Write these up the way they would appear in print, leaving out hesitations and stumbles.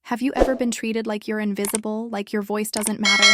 Have you ever been treated like you're invisible, like your voice doesn't matter,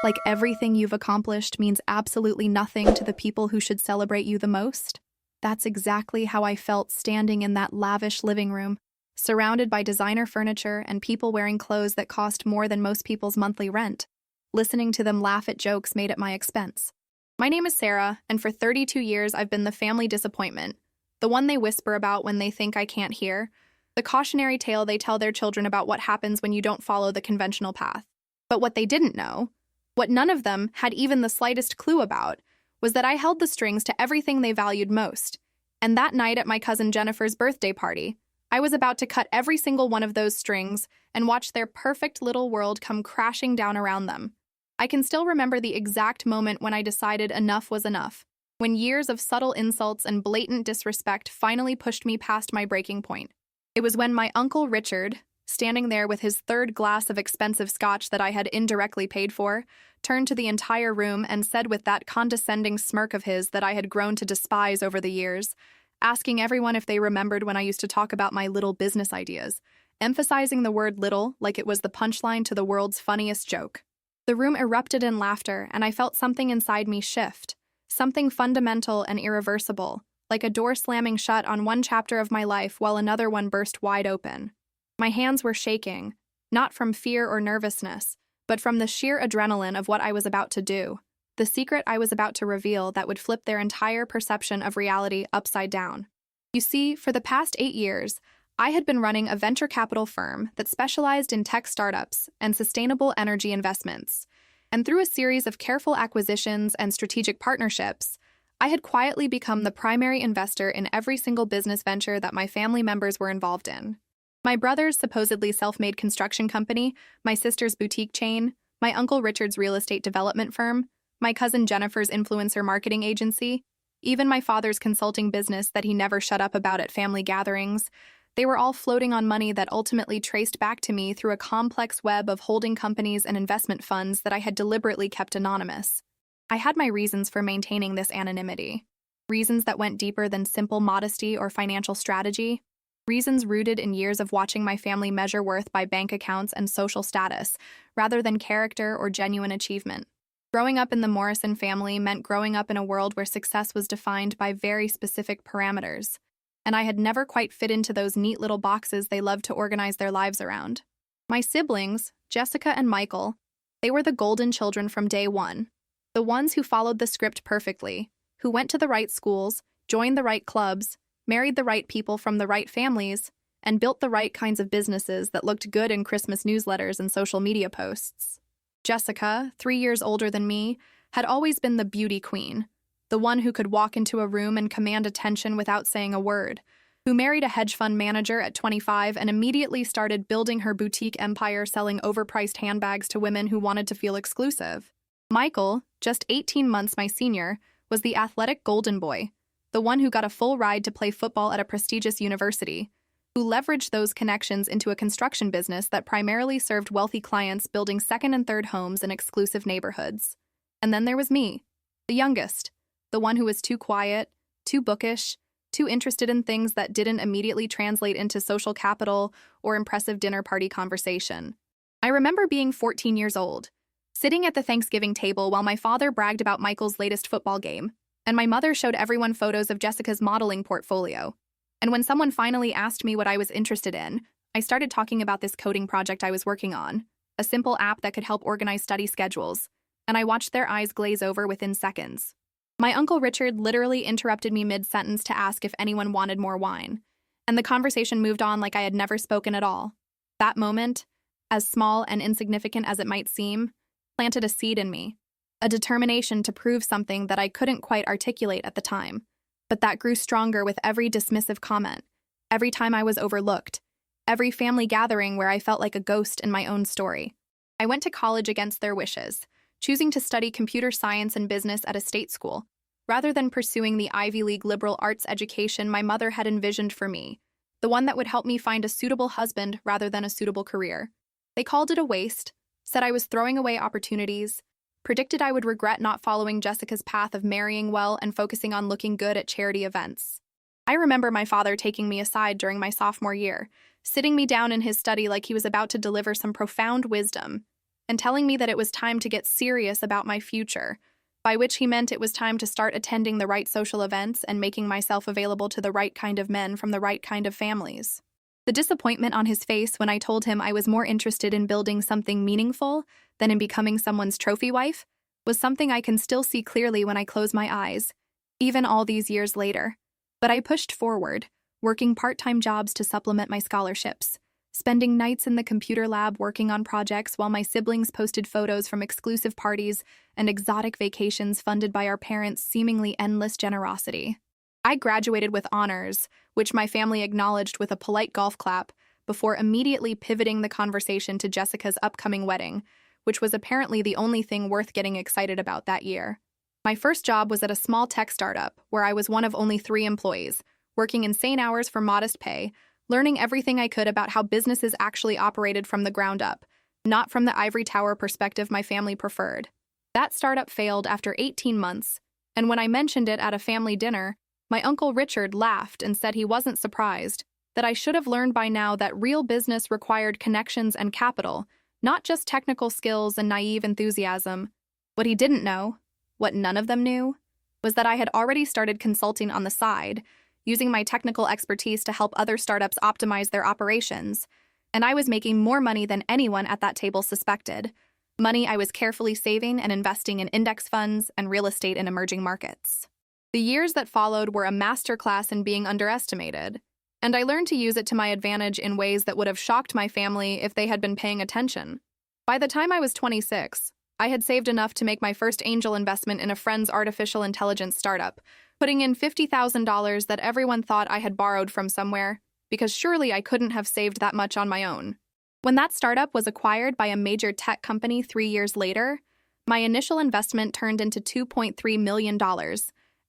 like everything you've accomplished means absolutely nothing to the people who should celebrate you the most? That's exactly how I felt standing in that lavish living room, surrounded by designer furniture and people wearing clothes that cost more than most people's monthly rent. Listening to them laugh at jokes made at my expense. My name is Sarah, and for 32 years I've been the family disappointment, the one they whisper about when they think I can't hear, the cautionary tale they tell their children about what happens when you don't follow the conventional path. But what they didn't know, what none of them had even the slightest clue about, was that I held the strings to everything they valued most. And that night at my cousin Jennifer's birthday party, I was about to cut every single one of those strings and watch their perfect little world come crashing down around them. I can still remember the exact moment when I decided enough was enough, when years of subtle insults and blatant disrespect finally pushed me past my breaking point. It was when my Uncle Richard, standing there with his third glass of expensive scotch that I had indirectly paid for, turned to the entire room and said with that condescending smirk of his that I had grown to despise over the years, asking everyone if they remembered when I used to talk about my little business ideas, emphasizing the word little like it was the punchline to the world's funniest joke. The room erupted in laughter, and I felt something inside me shift, something fundamental and irreversible, like a door slamming shut on one chapter of my life while another one burst wide open. My hands were shaking, not from fear or nervousness, but from the sheer adrenaline of what I was about to do, the secret I was about to reveal that would flip their entire perception of reality upside down. You see, for the past 8 years, I had been running a venture capital firm that specialized in tech startups and sustainable energy investments. And through a series of careful acquisitions and strategic partnerships, I had quietly become the primary investor in every single business venture that my family members were involved in. My brother's supposedly self-made construction company, my sister's boutique chain, my Uncle Richard's real estate development firm, my cousin Jennifer's influencer marketing agency, even my father's consulting business that he never shut up about at family gatherings. They were all floating on money that ultimately traced back to me through a complex web of holding companies and investment funds that I had deliberately kept anonymous. I had my reasons for maintaining this anonymity, reasons that went deeper than simple modesty or financial strategy, reasons rooted in years of watching my family measure worth by bank accounts and social status, rather than character or genuine achievement. Growing up in the Morrison family meant growing up in a world where success was defined by very specific parameters, and I had never quite fit into those neat little boxes they loved to organize their lives around. My siblings, Jessica and Michael, they were the golden children from day one, the ones who followed the script perfectly, who went to the right schools, joined the right clubs, married the right people from the right families, and built the right kinds of businesses that looked good in Christmas newsletters and social media posts. Jessica, 3 years older than me, had always been the beauty queen, the one who could walk into a room and command attention without saying a word, who married a hedge fund manager at 25 and immediately started building her boutique empire selling overpriced handbags to women who wanted to feel exclusive. Michael, just 18 months my senior, was the athletic golden boy, the one who got a full ride to play football at a prestigious university, who leveraged those connections into a construction business that primarily served wealthy clients building second and third homes in exclusive neighborhoods. And then there was me, the youngest, the one who was too quiet, too bookish, too interested in things that didn't immediately translate into social capital or impressive dinner party conversation. I remember being 14 years old, sitting at the Thanksgiving table while my father bragged about Michael's latest football game, and my mother showed everyone photos of Jessica's modeling portfolio. And when someone finally asked me what I was interested in, I started talking about this coding project I was working on, a simple app that could help organize study schedules, and I watched their eyes glaze over within seconds. My Uncle Richard literally interrupted me mid-sentence to ask if anyone wanted more wine, and the conversation moved on like I had never spoken at all. That moment, as small and insignificant as it might seem, planted a seed in me, a determination to prove something that I couldn't quite articulate at the time, but that grew stronger with every dismissive comment, every time I was overlooked, every family gathering where I felt like a ghost in my own story. I went to college against their wishes, choosing to study computer science and business at a state school, rather than pursuing the Ivy League liberal arts education my mother had envisioned for me, the one that would help me find a suitable husband rather than a suitable career. They called it a waste, said I was throwing away opportunities, predicted I would regret not following Jessica's path of marrying well and focusing on looking good at charity events. I remember my father taking me aside during my sophomore year, sitting me down in his study like he was about to deliver some profound wisdom, and telling me that it was time to get serious about my future, by which he meant it was time to start attending the right social events and making myself available to the right kind of men from the right kind of families. The disappointment on his face when I told him I was more interested in building something meaningful than in becoming someone's trophy wife was something I can still see clearly when I close my eyes, even all these years later. But I pushed forward, working part-time jobs to supplement my scholarships, spending nights in the computer lab working on projects while my siblings posted photos from exclusive parties and exotic vacations funded by our parents' seemingly endless generosity. I graduated with honors, which my family acknowledged with a polite golf clap, before immediately pivoting the conversation to Jessica's upcoming wedding, which was apparently the only thing worth getting excited about that year. My first job was at a small tech startup, where I was one of only 3 employees, working insane hours for modest pay, learning everything I could about how businesses actually operated from the ground up, not from the ivory tower perspective my family preferred. That startup failed after 18 months, and when I mentioned it at a family dinner, my Uncle Richard laughed and said he wasn't surprised, that I should have learned by now that real business required connections and capital, not just technical skills and naive enthusiasm. What he didn't know, what none of them knew, was that I had already started consulting on the side, using my technical expertise to help other startups optimize their operations, and I was making more money than anyone at that table suspected, money I was carefully saving and investing in index funds and real estate in emerging markets. The years that followed were a masterclass in being underestimated, and I learned to use it to my advantage in ways that would have shocked my family if they had been paying attention. By the time I was 26, I had saved enough to make my first angel investment in a friend's artificial intelligence startup, putting in $50,000 that everyone thought I had borrowed from somewhere, because surely I couldn't have saved that much on my own. When that startup was acquired by a major tech company 3 years later, my initial investment turned into $2.3 million,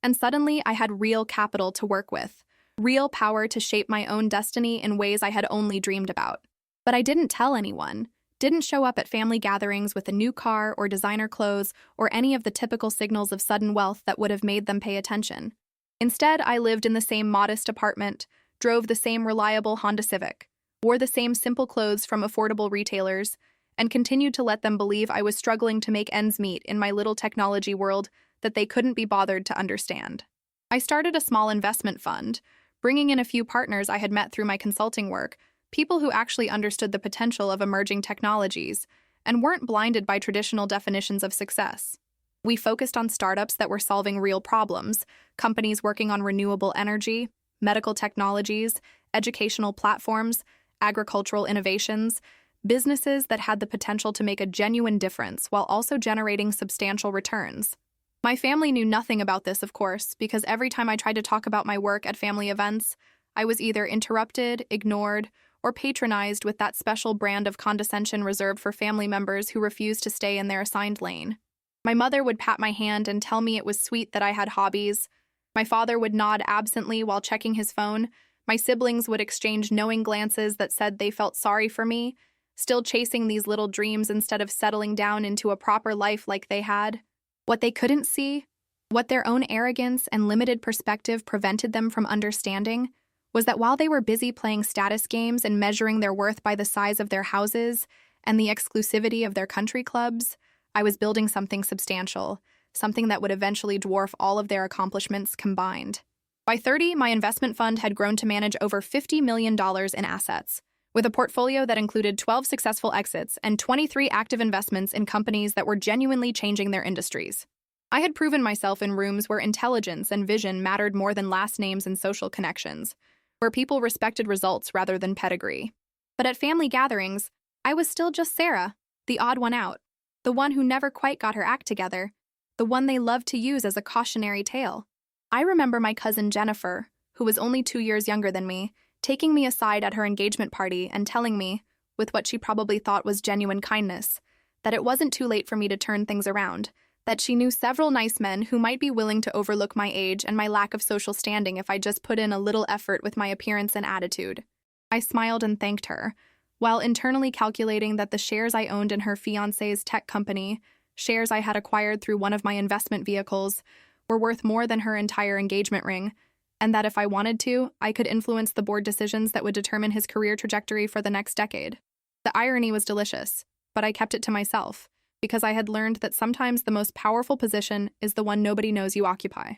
and suddenly I had real capital to work with, real power to shape my own destiny in ways I had only dreamed about. But I didn't tell anyone, didn't show up at family gatherings with a new car or designer clothes or any of the typical signals of sudden wealth that would have made them pay attention. Instead, I lived in the same modest apartment, drove the same reliable Honda Civic, wore the same simple clothes from affordable retailers, and continued to let them believe I was struggling to make ends meet in my little technology world that they couldn't be bothered to understand. I started a small investment fund, bringing in a few partners I had met through my consulting work, people who actually understood the potential of emerging technologies and weren't blinded by traditional definitions of success. We focused on startups that were solving real problems, companies working on renewable energy, medical technologies, educational platforms, agricultural innovations, businesses that had the potential to make a genuine difference while also generating substantial returns. My family knew nothing about this, of course, because every time I tried to talk about my work at family events, I was either interrupted, ignored, or patronized with that special brand of condescension reserved for family members who refused to stay in their assigned lane. My mother would pat my hand and tell me it was sweet that I had hobbies. My father would nod absently while checking his phone. My siblings would exchange knowing glances that said they felt sorry for me, still chasing these little dreams instead of settling down into a proper life like they had. What they couldn't see, what their own arrogance and limited perspective prevented them from understanding, was that while they were busy playing status games and measuring their worth by the size of their houses and the exclusivity of their country clubs, I was building something substantial, something that would eventually dwarf all of their accomplishments combined. By 30, my investment fund had grown to manage over $50 million in assets, with a portfolio that included 12 successful exits and 23 active investments in companies that were genuinely changing their industries. I had proven myself in rooms where intelligence and vision mattered more than last names and social connections, where people respected results rather than pedigree. But at family gatherings, I was still just Sarah, the odd one out, the one who never quite got her act together, the one they loved to use as a cautionary tale. I remember my cousin Jennifer, who was only 2 years younger than me, taking me aside at her engagement party and telling me, with what she probably thought was genuine kindness, that it wasn't too late for me to turn things around, that she knew several nice men who might be willing to overlook my age and my lack of social standing if I just put in a little effort with my appearance and attitude. I smiled and thanked her, while internally calculating that the shares I owned in her fiancé's tech company, shares I had acquired through one of my investment vehicles, were worth more than her entire engagement ring, and that if I wanted to, I could influence the board decisions that would determine his career trajectory for the next decade. The irony was delicious, but I kept it to myself, because I had learned that sometimes the most powerful position is the one nobody knows you occupy.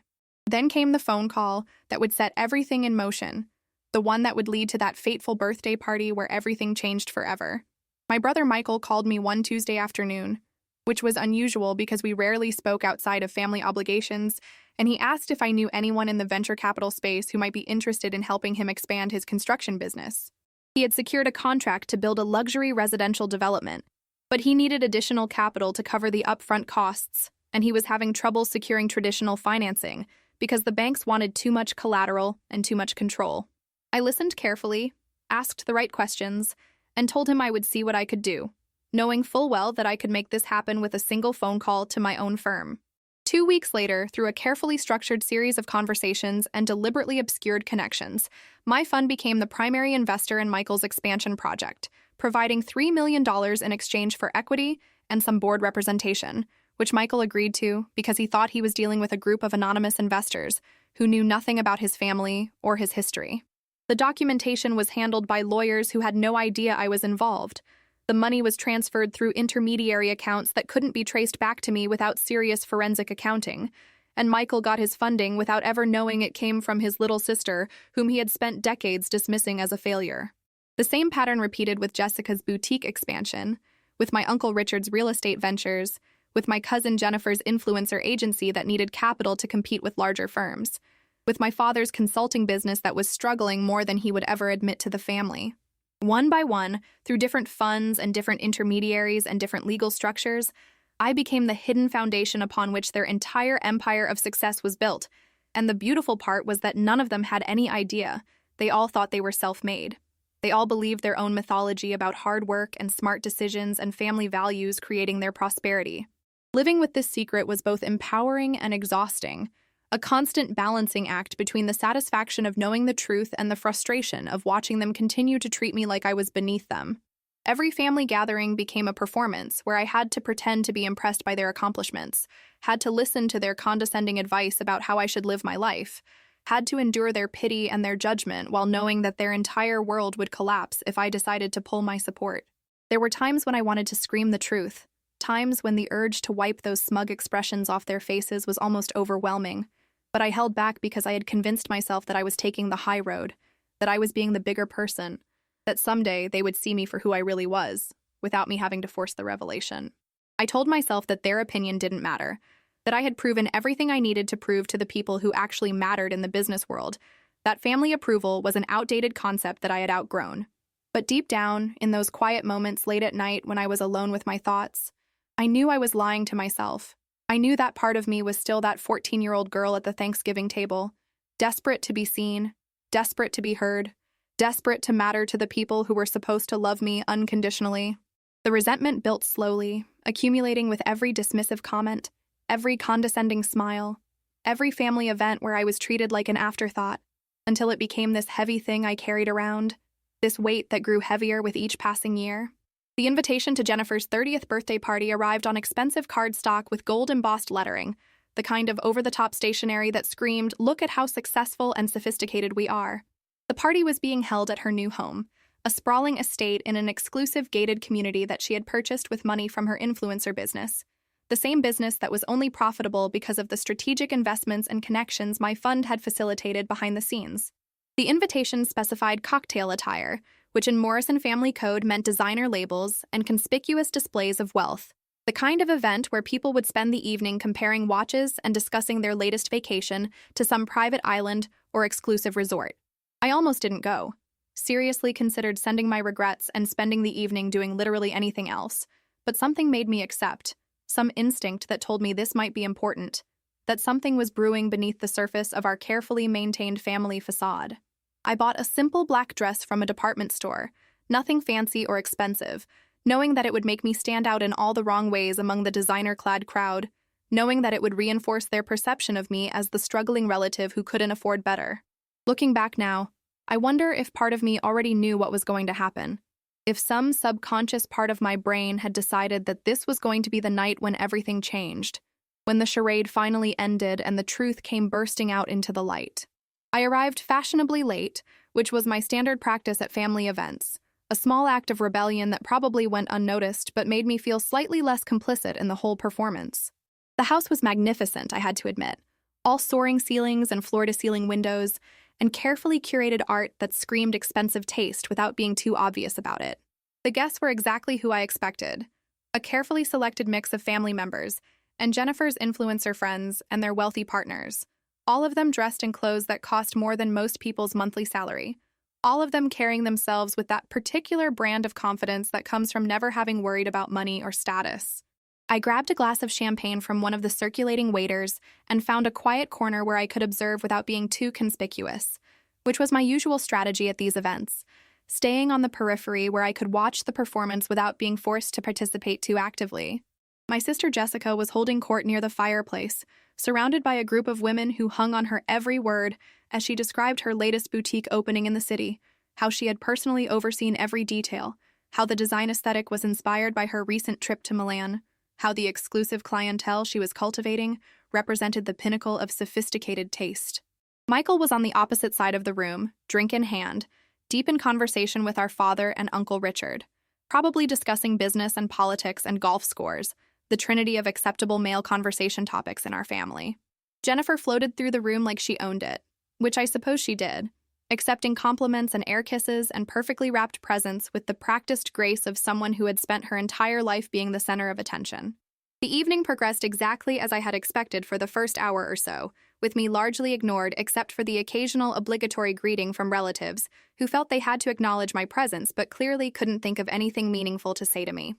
Then came the phone call that would set everything in motion, the one that would lead to that fateful birthday party where everything changed forever. My brother Michael called me one Tuesday afternoon, which was unusual because we rarely spoke outside of family obligations, and he asked if I knew anyone in the venture capital space who might be interested in helping him expand his construction business. He had secured a contract to build a luxury residential development, but he needed additional capital to cover the upfront costs, and he was having trouble securing traditional financing because the banks wanted too much collateral and too much control. I listened carefully, asked the right questions, and told him I would see what I could do, knowing full well that I could make this happen with a single phone call to my own firm. 2 weeks later, through a carefully structured series of conversations and deliberately obscured connections, my fund became the primary investor in Michael's expansion project, providing $3 million in exchange for equity and some board representation, which Michael agreed to because he thought he was dealing with a group of anonymous investors who knew nothing about his family or his history. The documentation was handled by lawyers who had no idea I was involved. The money was transferred through intermediary accounts that couldn't be traced back to me without serious forensic accounting, and Michael got his funding without ever knowing it came from his little sister, whom he had spent decades dismissing as a failure. The same pattern repeated with Jessica's boutique expansion, with my Uncle Richard's real estate ventures, with my cousin Jennifer's influencer agency that needed capital to compete with larger firms, with my father's consulting business that was struggling more than he would ever admit to the family. One by one, through different funds and different intermediaries and different legal structures, I became the hidden foundation upon which their entire empire of success was built. And the beautiful part was that none of them had any idea. They all thought they were self-made. They all believed their own mythology about hard work and smart decisions and family values creating their prosperity. Living with this secret was both empowering and exhausting, a constant balancing act between the satisfaction of knowing the truth and the frustration of watching them continue to treat me like I was beneath them. Every family gathering became a performance where I had to pretend to be impressed by their accomplishments, had to listen to their condescending advice about how I should live my life, had to endure their pity and their judgment while knowing that their entire world would collapse if I decided to pull my support. There were times when I wanted to scream the truth, times when the urge to wipe those smug expressions off their faces was almost overwhelming. But I held back because I had convinced myself that I was taking the high road, that I was being the bigger person, that someday they would see me for who I really was, without me having to force the revelation. I told myself that their opinion didn't matter, that I had proven everything I needed to prove to the people who actually mattered in the business world, that family approval was an outdated concept that I had outgrown. But deep down, in those quiet moments late at night when I was alone with my thoughts, I knew I was lying to myself. I knew that part of me was still that 14-year-old girl at the Thanksgiving table, desperate to be seen, desperate to be heard, desperate to matter to the people who were supposed to love me unconditionally. The resentment built slowly, accumulating with every dismissive comment, every condescending smile, every family event where I was treated like an afterthought, until it became this heavy thing I carried around, this weight that grew heavier with each passing year. The invitation to Jennifer's 30th birthday party arrived on expensive cardstock with gold-embossed lettering, the kind of over-the-top stationery that screamed, "Look at how successful and sophisticated we are." The party was being held at her new home, a sprawling estate in an exclusive gated community that she had purchased with money from her influencer business, the same business that was only profitable because of the strategic investments and connections my fund had facilitated behind the scenes. The invitation specified cocktail attire, which in Morrison family code meant designer labels and conspicuous displays of wealth, the kind of event where people would spend the evening comparing watches and discussing their latest vacation to some private island or exclusive resort. I almost didn't go, seriously considered sending my regrets and spending the evening doing literally anything else, but something made me accept, some instinct that told me this might be important, that something was brewing beneath the surface of our carefully maintained family facade. I bought a simple black dress from a department store, nothing fancy or expensive, knowing that it would make me stand out in all the wrong ways among the designer-clad crowd, knowing that it would reinforce their perception of me as the struggling relative who couldn't afford better. Looking back now, I wonder if part of me already knew what was going to happen, if some subconscious part of my brain had decided that this was going to be the night when everything changed, when the charade finally ended and the truth came bursting out into the light. I arrived fashionably late, which was my standard practice at family events, a small act of rebellion that probably went unnoticed but made me feel slightly less complicit in the whole performance. The house was magnificent, I had to admit, all soaring ceilings and floor-to-ceiling windows, and carefully curated art that screamed expensive taste without being too obvious about it. The guests were exactly who I expected, a carefully selected mix of family members, and Jennifer's influencer friends and their wealthy partners, all of them dressed in clothes that cost more than most people's monthly salary, all of them carrying themselves with that particular brand of confidence that comes from never having worried about money or status. I grabbed a glass of champagne from one of the circulating waiters and found a quiet corner where I could observe without being too conspicuous, which was my usual strategy at these events, staying on the periphery where I could watch the performance without being forced to participate too actively. My sister Jessica was holding court near the fireplace, surrounded by a group of women who hung on her every word as she described her latest boutique opening in the city, how she had personally overseen every detail, how the design aesthetic was inspired by her recent trip to Milan, how the exclusive clientele she was cultivating represented the pinnacle of sophisticated taste. Michael was on the opposite side of the room, drink in hand, deep in conversation with our father and Uncle Richard, probably discussing business and politics and golf scores, the trinity of acceptable male conversation topics in our family. Jennifer floated through the room like she owned it, which I suppose she did, accepting compliments and air kisses and perfectly wrapped presents with the practiced grace of someone who had spent her entire life being the center of attention. The evening progressed exactly as I had expected for the first hour or so, with me largely ignored except for the occasional obligatory greeting from relatives who felt they had to acknowledge my presence but clearly couldn't think of anything meaningful to say to me.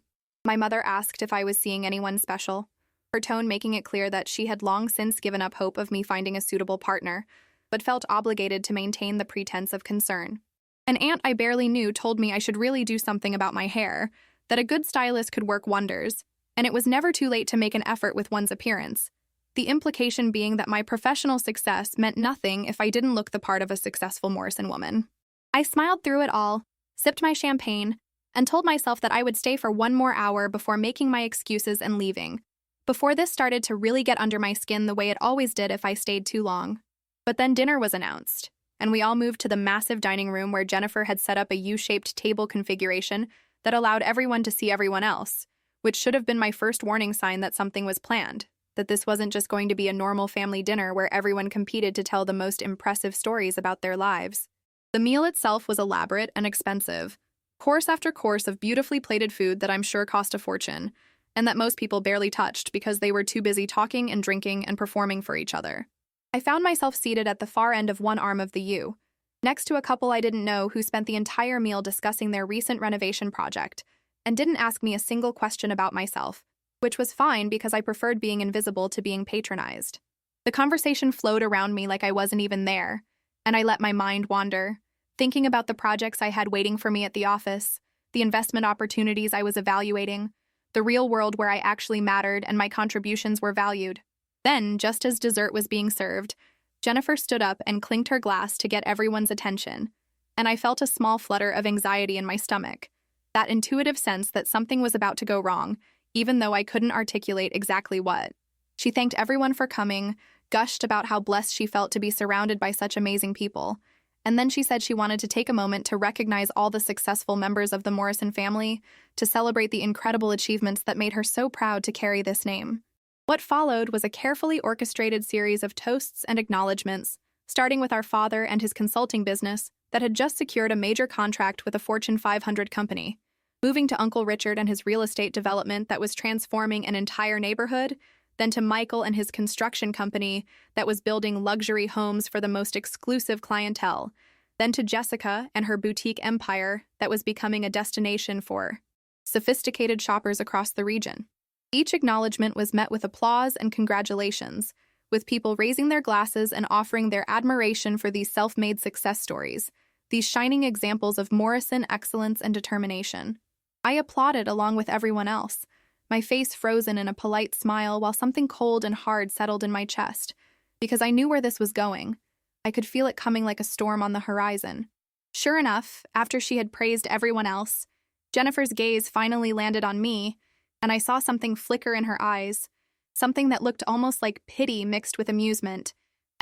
My mother asked if I was seeing anyone special, her tone making it clear that she had long since given up hope of me finding a suitable partner, but felt obligated to maintain the pretense of concern. An aunt I barely knew told me I should really do something about my hair, that a good stylist could work wonders, and it was never too late to make an effort with one's appearance, the implication being that my professional success meant nothing if I didn't look the part of a successful Morrison woman. I smiled through it all, sipped my champagne, and told myself that I would stay for one more hour before making my excuses and leaving, before this started to really get under my skin the way it always did if I stayed too long. But then dinner was announced, and we all moved to the massive dining room where Jennifer had set up a U-shaped table configuration that allowed everyone to see everyone else, which should have been my first warning sign that something was planned, that this wasn't just going to be a normal family dinner where everyone competed to tell the most impressive stories about their lives. The meal itself was elaborate and expensive, course after course of beautifully plated food that I'm sure cost a fortune, and that most people barely touched because they were too busy talking and drinking and performing for each other. I found myself seated at the far end of one arm of the U, next to a couple I didn't know who spent the entire meal discussing their recent renovation project, and didn't ask me a single question about myself, which was fine because I preferred being invisible to being patronized. The conversation flowed around me like I wasn't even there, and I let my mind wander, thinking about the projects I had waiting for me at the office, the investment opportunities I was evaluating, the real world where I actually mattered and my contributions were valued. Then, just as dessert was being served, Jennifer stood up and clinked her glass to get everyone's attention, and I felt a small flutter of anxiety in my stomach, that intuitive sense that something was about to go wrong, even though I couldn't articulate exactly what. She thanked everyone for coming, gushed about how blessed she felt to be surrounded by such amazing people, and then she said she wanted to take a moment to recognize all the successful members of the Morrison family, to celebrate the incredible achievements that made her so proud to carry this name. What followed was a carefully orchestrated series of toasts and acknowledgments, starting with our father and his consulting business that had just secured a major contract with a Fortune 500 company, moving to Uncle Richard and his real estate development that was transforming an entire neighborhood, then to Michael and his construction company that was building luxury homes for the most exclusive clientele, then to Jessica and her boutique empire that was becoming a destination for sophisticated shoppers across the region. Each acknowledgement was met with applause and congratulations, with people raising their glasses and offering their admiration for these self-made success stories, these shining examples of Morrison excellence and determination. I applauded along with everyone else, my face frozen in a polite smile while something cold and hard settled in my chest, because I knew where this was going. I could feel it coming like a storm on the horizon. Sure enough, after she had praised everyone else, Jennifer's gaze finally landed on me, and I saw something flicker in her eyes, something that looked almost like pity mixed with amusement,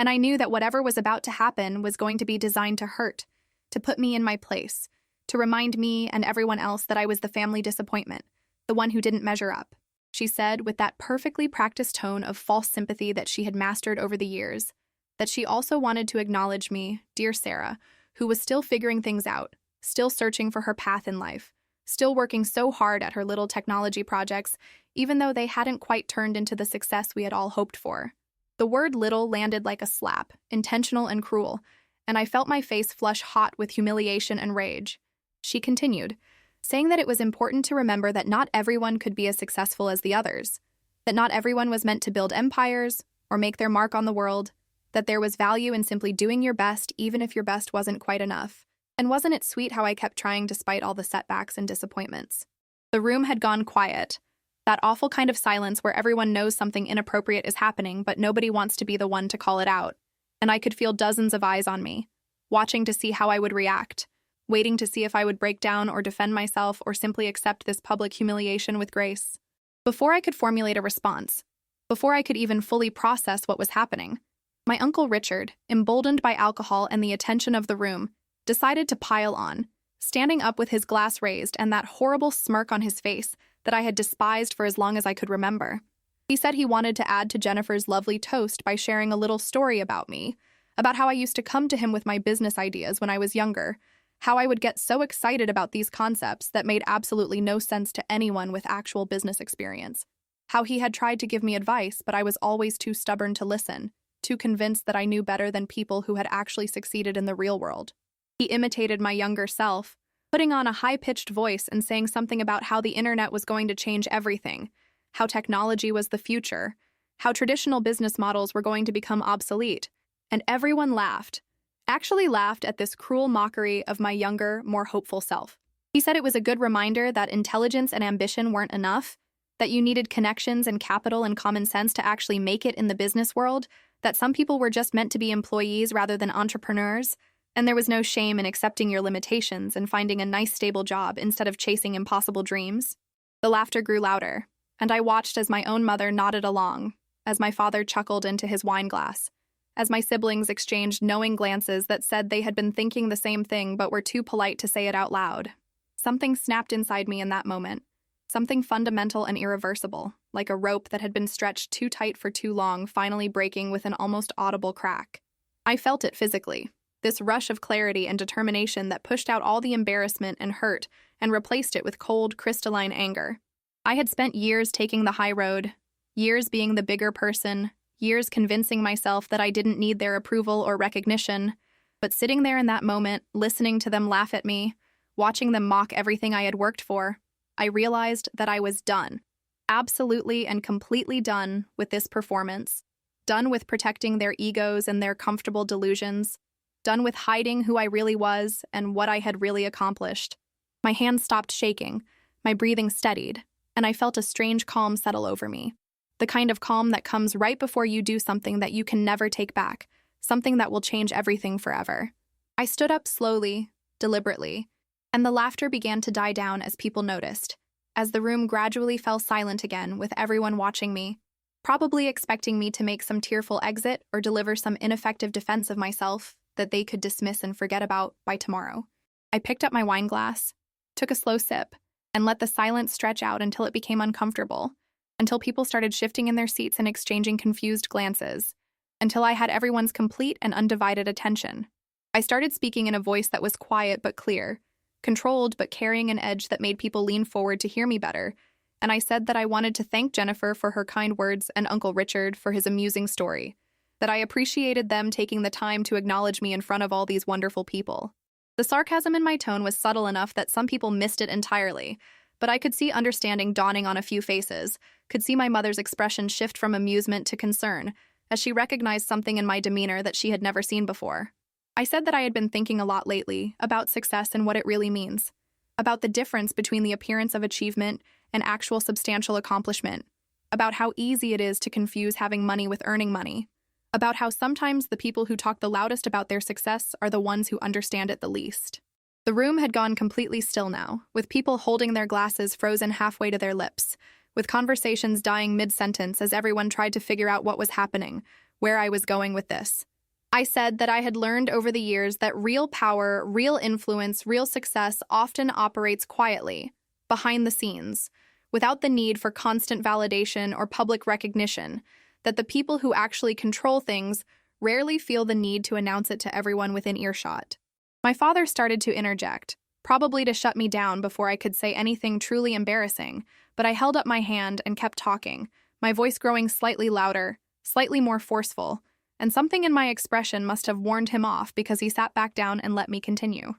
And I knew that whatever was about to happen was going to be designed to hurt, to put me in my place, to remind me and everyone else that I was the family disappointment, the one who didn't measure up. She said, with that perfectly practiced tone of false sympathy that she had mastered over the years, that she also wanted to acknowledge me, dear Sarah, who was still figuring things out, still searching for her path in life, still working so hard at her little technology projects, even though they hadn't quite turned into the success we had all hoped for. The word little landed like a slap, intentional and cruel, and I felt my face flush hot with humiliation and rage. She continued, saying that it was important to remember that not everyone could be as successful as the others, that not everyone was meant to build empires or make their mark on the world, that there was value in simply doing your best even if your best wasn't quite enough. And wasn't it sweet how I kept trying despite all the setbacks and disappointments? The room had gone quiet, that awful kind of silence where everyone knows something inappropriate is happening but nobody wants to be the one to call it out. And I could feel dozens of eyes on me, watching to see how I would react, waiting to see if I would break down or defend myself or simply accept this public humiliation with grace. Before I could formulate a response, before I could even fully process what was happening, my Uncle Richard, emboldened by alcohol and the attention of the room, decided to pile on, standing up with his glass raised and that horrible smirk on his face that I had despised for as long as I could remember. He said he wanted to add to Jennifer's lovely toast by sharing a little story about me, about how I used to come to him with my business ideas when I was younger, how I would get so excited about these concepts that made absolutely no sense to anyone with actual business experience, how he had tried to give me advice but I was always too stubborn to listen, too convinced that I knew better than people who had actually succeeded in the real world. He imitated my younger self, putting on a high-pitched voice and saying something about how the internet was going to change everything, how technology was the future, how traditional business models were going to become obsolete, and everyone laughed, actually laughed at this cruel mockery of my younger, more hopeful self. He said it was a good reminder that intelligence and ambition weren't enough, that you needed connections and capital and common sense to actually make it in the business world, that some people were just meant to be employees rather than entrepreneurs, and there was no shame in accepting your limitations and finding a nice stable job instead of chasing impossible dreams. The laughter grew louder, and I watched as my own mother nodded along, as my father chuckled into his wine glass, as my siblings exchanged knowing glances that said they had been thinking the same thing but were too polite to say it out loud. Something snapped inside me in that moment, something fundamental and irreversible, like a rope that had been stretched too tight for too long finally breaking with an almost audible crack. I felt it physically. This rush of clarity and determination that pushed out all the embarrassment and hurt and replaced it with cold, crystalline anger. I had spent years taking the high road, years being the bigger person, years convincing myself that I didn't need their approval or recognition, but sitting there in that moment, listening to them laugh at me, watching them mock everything I had worked for, I realized that I was done, absolutely and completely done with this performance, done with protecting their egos and their comfortable delusions, done with hiding who I really was and what I had really accomplished. My hands stopped shaking, my breathing steadied, and I felt a strange calm settle over me. The kind of calm that comes right before you do something that you can never take back, something that will change everything forever. I stood up slowly, deliberately, and the laughter began to die down as people noticed, as the room gradually fell silent again with everyone watching me, probably expecting me to make some tearful exit or deliver some ineffective defense of myself that they could dismiss and forget about by tomorrow. I picked up my wine glass, took a slow sip, and let the silence stretch out until it became uncomfortable, until people started shifting in their seats and exchanging confused glances, until I had everyone's complete and undivided attention. I started speaking in a voice that was quiet but clear, controlled but carrying an edge that made people lean forward to hear me better, and I said that I wanted to thank Jennifer for her kind words and Uncle Richard for his amusing story, that I appreciated them taking the time to acknowledge me in front of all these wonderful people. The sarcasm in my tone was subtle enough that some people missed it entirely, but I could see understanding dawning on a few faces, could see my mother's expression shift from amusement to concern, as she recognized something in my demeanor that she had never seen before. I said that I had been thinking a lot lately about success and what it really means, about the difference between the appearance of achievement and actual substantial accomplishment, about how easy it is to confuse having money with earning money, about how sometimes the people who talk the loudest about their success are the ones who understand it the least. The room had gone completely still now, with people holding their glasses frozen halfway to their lips, with conversations dying mid-sentence as everyone tried to figure out what was happening, where I was going with this. I said that I had learned over the years that real power, real influence, real success often operates quietly, behind the scenes, without the need for constant validation or public recognition, that the people who actually control things rarely feel the need to announce it to everyone within earshot. My father started to interject, probably to shut me down before I could say anything truly embarrassing, but I held up my hand and kept talking, my voice growing slightly louder, slightly more forceful, and something in my expression must have warned him off because he sat back down and let me continue.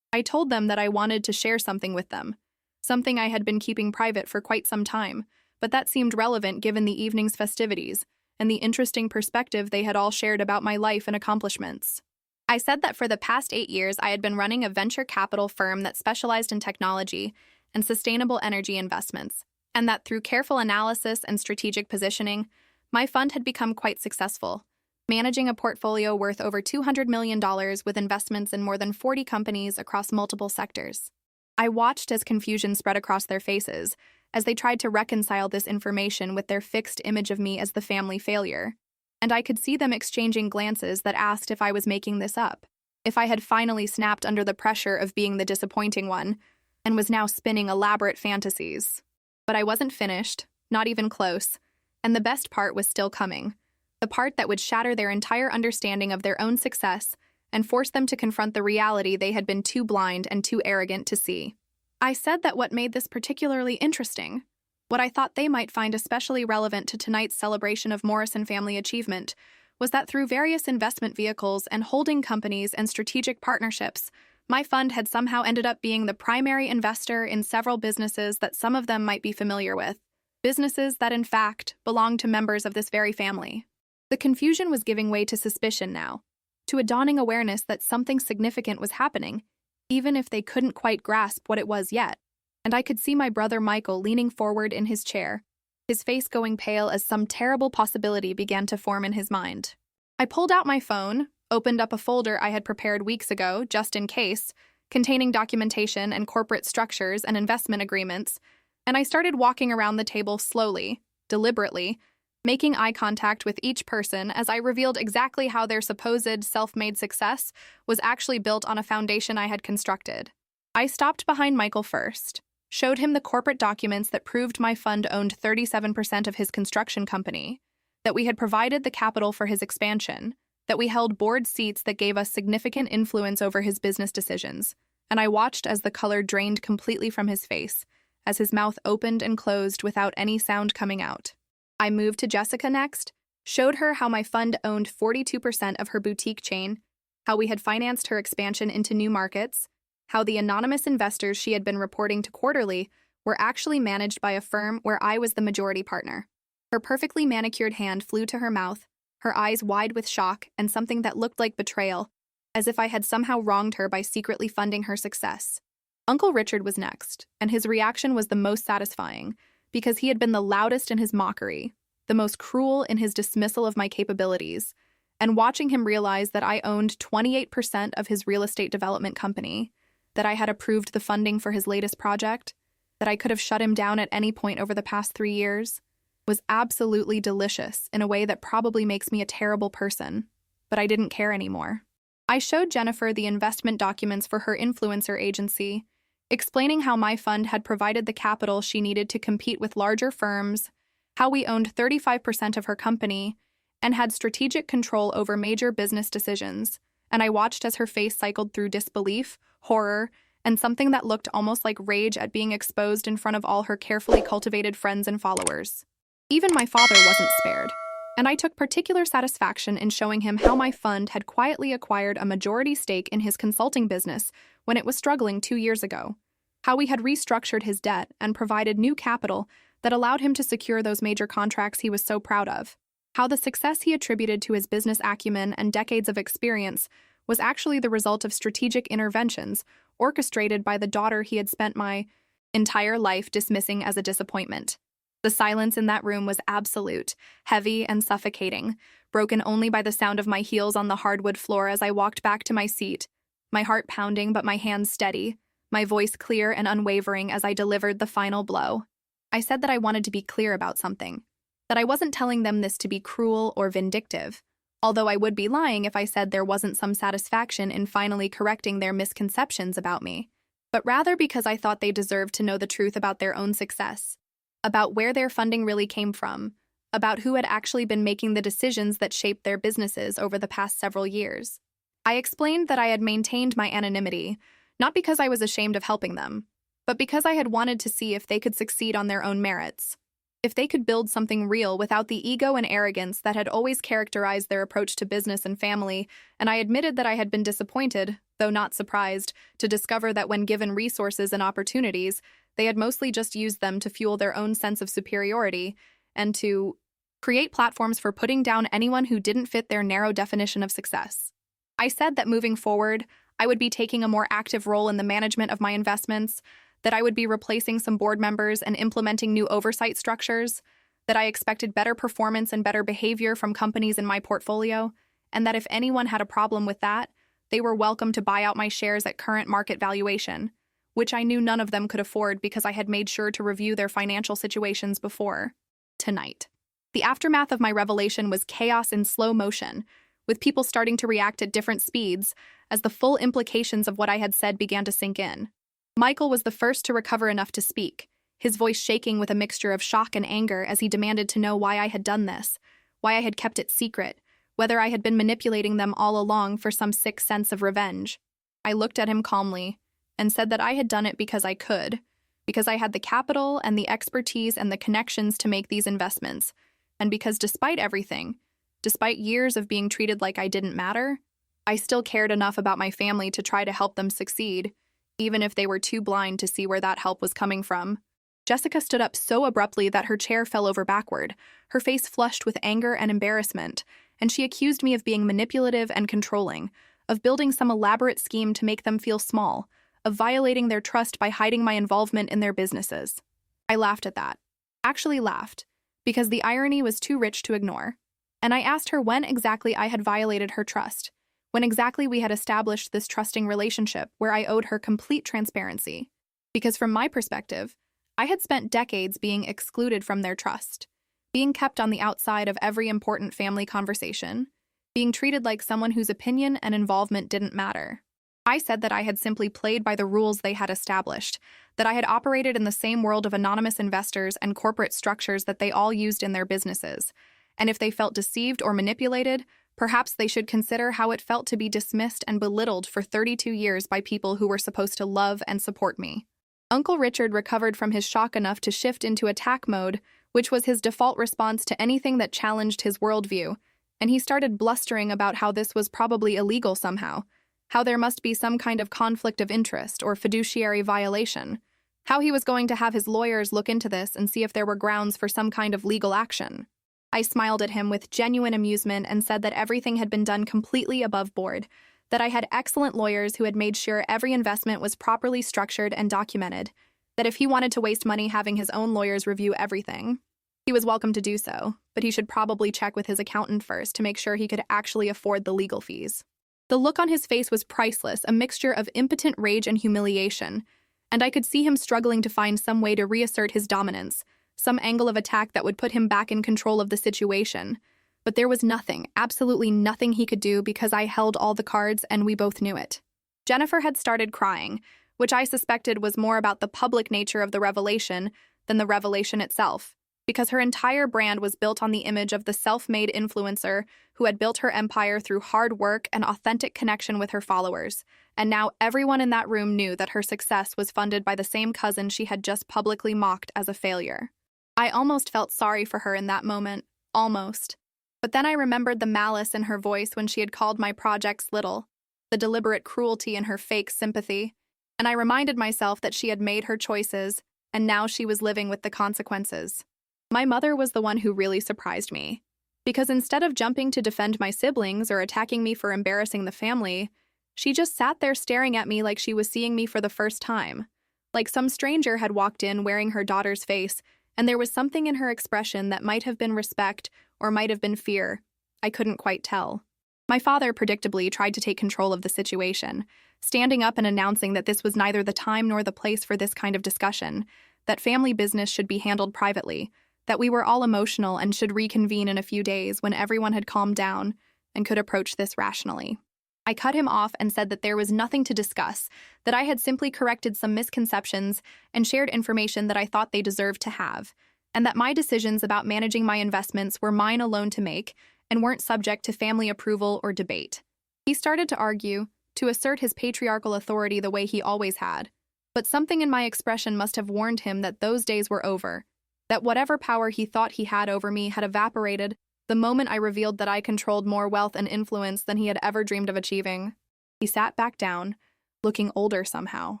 I told them that I wanted to share something with them, something I had been keeping private for quite some time, but that seemed relevant given the evening's festivities and the interesting perspective they had all shared about my life and accomplishments. I said that for the past 8 years I had been running a venture capital firm that specialized in technology and sustainable energy investments, and that through careful analysis and strategic positioning, my fund had become quite successful, managing a portfolio worth over $200 million with investments in more than 40 companies across multiple sectors. I watched as confusion spread across their faces as they tried to reconcile this information with their fixed image of me as the family failure, and I could see them exchanging glances that asked if I was making this up, if I had finally snapped under the pressure of being the disappointing one, and was now spinning elaborate fantasies. But I wasn't finished, not even close, and the best part was still coming. The part that would shatter their entire understanding of their own success and force them to confront the reality they had been too blind and too arrogant to see. I said that what made this particularly interesting, what I thought they might find especially relevant to tonight's celebration of Morrison family achievement, was that through various investment vehicles and holding companies and strategic partnerships, my fund had somehow ended up being the primary investor in several businesses that some of them might be familiar with, businesses that in fact belonged to members of this very family. The confusion was giving way to suspicion now, to a dawning awareness that something significant was happening, even if they couldn't quite grasp what it was yet. And I could see my brother Michael leaning forward in his chair, his face going pale as some terrible possibility began to form in his mind. I pulled out my phone, opened up a folder I had prepared weeks ago, just in case, containing documentation and corporate structures and investment agreements, and I started walking around the table slowly, deliberately, making eye contact with each person as I revealed exactly how their supposed self-made success was actually built on a foundation I had constructed. I stopped behind Michael first, showed him the corporate documents that proved my fund owned 37% of his construction company, that we had provided the capital for his expansion, that we held board seats that gave us significant influence over his business decisions, and I watched as the color drained completely from his face, as his mouth opened and closed without any sound coming out. I moved to Jessica next, showed her how my fund owned 42% of her boutique chain, how we had financed her expansion into new markets, how the anonymous investors she had been reporting to quarterly were actually managed by a firm where I was the majority partner. Her perfectly manicured hand flew to her mouth, her eyes wide with shock and something that looked like betrayal, as if I had somehow wronged her by secretly funding her success. Uncle Richard was next, and his reaction was the most satisfying, because he had been the loudest in his mockery, the most cruel in his dismissal of my capabilities, and watching him realize that I owned 28% of his real estate development company, that I had approved the funding for his latest project, that I could have shut him down at any point over the past 3 years, was absolutely delicious in a way that probably makes me a terrible person, but I didn't care anymore. I showed Jennifer the investment documents for her influencer agency, explaining how my fund had provided the capital she needed to compete with larger firms, how we owned 35% of her company, and had strategic control over major business decisions, and I watched as her face cycled through disbelief, horror, and something that looked almost like rage at being exposed in front of all her carefully cultivated friends and followers. Even my father wasn't spared, and I took particular satisfaction in showing him how my fund had quietly acquired a majority stake in his consulting business when it was struggling 2 years ago, how we had restructured his debt and provided new capital that allowed him to secure those major contracts he was so proud of, how the success he attributed to his business acumen and decades of experience was actually the result of strategic interventions orchestrated by the daughter he had spent my entire life dismissing as a disappointment. The silence in that room was absolute, heavy and suffocating, broken only by the sound of my heels on the hardwood floor as I walked back to my seat, my heart pounding but my hands steady, my voice clear and unwavering as I delivered the final blow. I said that I wanted to be clear about something, that I wasn't telling them this to be cruel or vindictive, Although I would be lying if I said there wasn't some satisfaction in finally correcting their misconceptions about me, but rather because I thought they deserved to know the truth about their own success, about where their funding really came from, about who had actually been making the decisions that shaped their businesses over the past several years. I explained that I had maintained my anonymity, not because I was ashamed of helping them, but because I had wanted to see if they could succeed on their own merits, if they could build something real without the ego and arrogance that had always characterized their approach to business and family, and I admitted that I had been disappointed, though not surprised, to discover that when given resources and opportunities, they had mostly just used them to fuel their own sense of superiority and to create platforms for putting down anyone who didn't fit their narrow definition of success. I said that moving forward, I would be taking a more active role in the management of my investments, that I would be replacing some board members and implementing new oversight structures, that I expected better performance and better behavior from companies in my portfolio, and that if anyone had a problem with that, they were welcome to buy out my shares at current market valuation, which I knew none of them could afford because I had made sure to review their financial situations before tonight. The aftermath of my revelation was chaos in slow motion, with people starting to react at different speeds as the full implications of what I had said began to sink in. Michael was the first to recover enough to speak, his voice shaking with a mixture of shock and anger as he demanded to know why I had done this, why I had kept it secret, whether I had been manipulating them all along for some sick sense of revenge. I looked at him calmly and said that I had done it because I could, because I had the capital and the expertise and the connections to make these investments, and because despite everything, despite years of being treated like I didn't matter, I still cared enough about my family to try to help them succeed, even if they were too blind to see where that help was coming from. Jessica stood up so abruptly that her chair fell over backward, her face flushed with anger and embarrassment, and she accused me of being manipulative and controlling, of building some elaborate scheme to make them feel small, of violating their trust by hiding my involvement in their businesses. I laughed at that. Actually laughed, because the irony was too rich to ignore. And I asked her when exactly I had violated her trust, when exactly we had established this trusting relationship where I owed her complete transparency. Because from my perspective, I had spent decades being excluded from their trust, being kept on the outside of every important family conversation, being treated like someone whose opinion and involvement didn't matter. I said that I had simply played by the rules they had established, that I had operated in the same world of anonymous investors and corporate structures that they all used in their businesses, and if they felt deceived or manipulated, perhaps they should consider how it felt to be dismissed and belittled for 32 years by people who were supposed to love and support me. Uncle Richard recovered from his shock enough to shift into attack mode, which was his default response to anything that challenged his worldview, and he started blustering about how this was probably illegal somehow, how there must be some kind of conflict of interest or fiduciary violation, how he was going to have his lawyers look into this and see if there were grounds for some kind of legal action. I smiled at him with genuine amusement and said that everything had been done completely above board, that I had excellent lawyers who had made sure every investment was properly structured and documented, that if he wanted to waste money having his own lawyers review everything, he was welcome to do so, but he should probably check with his accountant first to make sure he could actually afford the legal fees. The look on his face was priceless, a mixture of impotent rage and humiliation, and I could see him struggling to find some way to reassert his dominance, some angle of attack that would put him back in control of the situation. But there was nothing, absolutely nothing he could do because I held all the cards and we both knew it. Jennifer had started crying, which I suspected was more about the public nature of the revelation than the revelation itself, because her entire brand was built on the image of the self-made influencer who had built her empire through hard work and authentic connection with her followers, and now everyone in that room knew that her success was funded by the same cousin she had just publicly mocked as a failure. I almost felt sorry for her in that moment, almost. But then I remembered the malice in her voice when she had called my projects little, the deliberate cruelty in her fake sympathy, and I reminded myself that she had made her choices, and now she was living with the consequences. My mother was the one who really surprised me, because instead of jumping to defend my siblings or attacking me for embarrassing the family, she just sat there staring at me like she was seeing me for the first time, like some stranger had walked in wearing her daughter's face, and there was something in her expression that might have been respect or might have been fear. I couldn't quite tell. My father predictably tried to take control of the situation, standing up and announcing that this was neither the time nor the place for this kind of discussion, that family business should be handled privately, that we were all emotional and should reconvene in a few days when everyone had calmed down, and could approach this rationally. I cut him off and said that there was nothing to discuss, that I had simply corrected some misconceptions and shared information that I thought they deserved to have, and that my decisions about managing my investments were mine alone to make and weren't subject to family approval or debate. He started to argue, to assert his patriarchal authority the way he always had, but something in my expression must have warned him that those days were over, that whatever power he thought he had over me had evaporated the moment I revealed that I controlled more wealth and influence than he had ever dreamed of achieving. He sat back down, looking older somehow,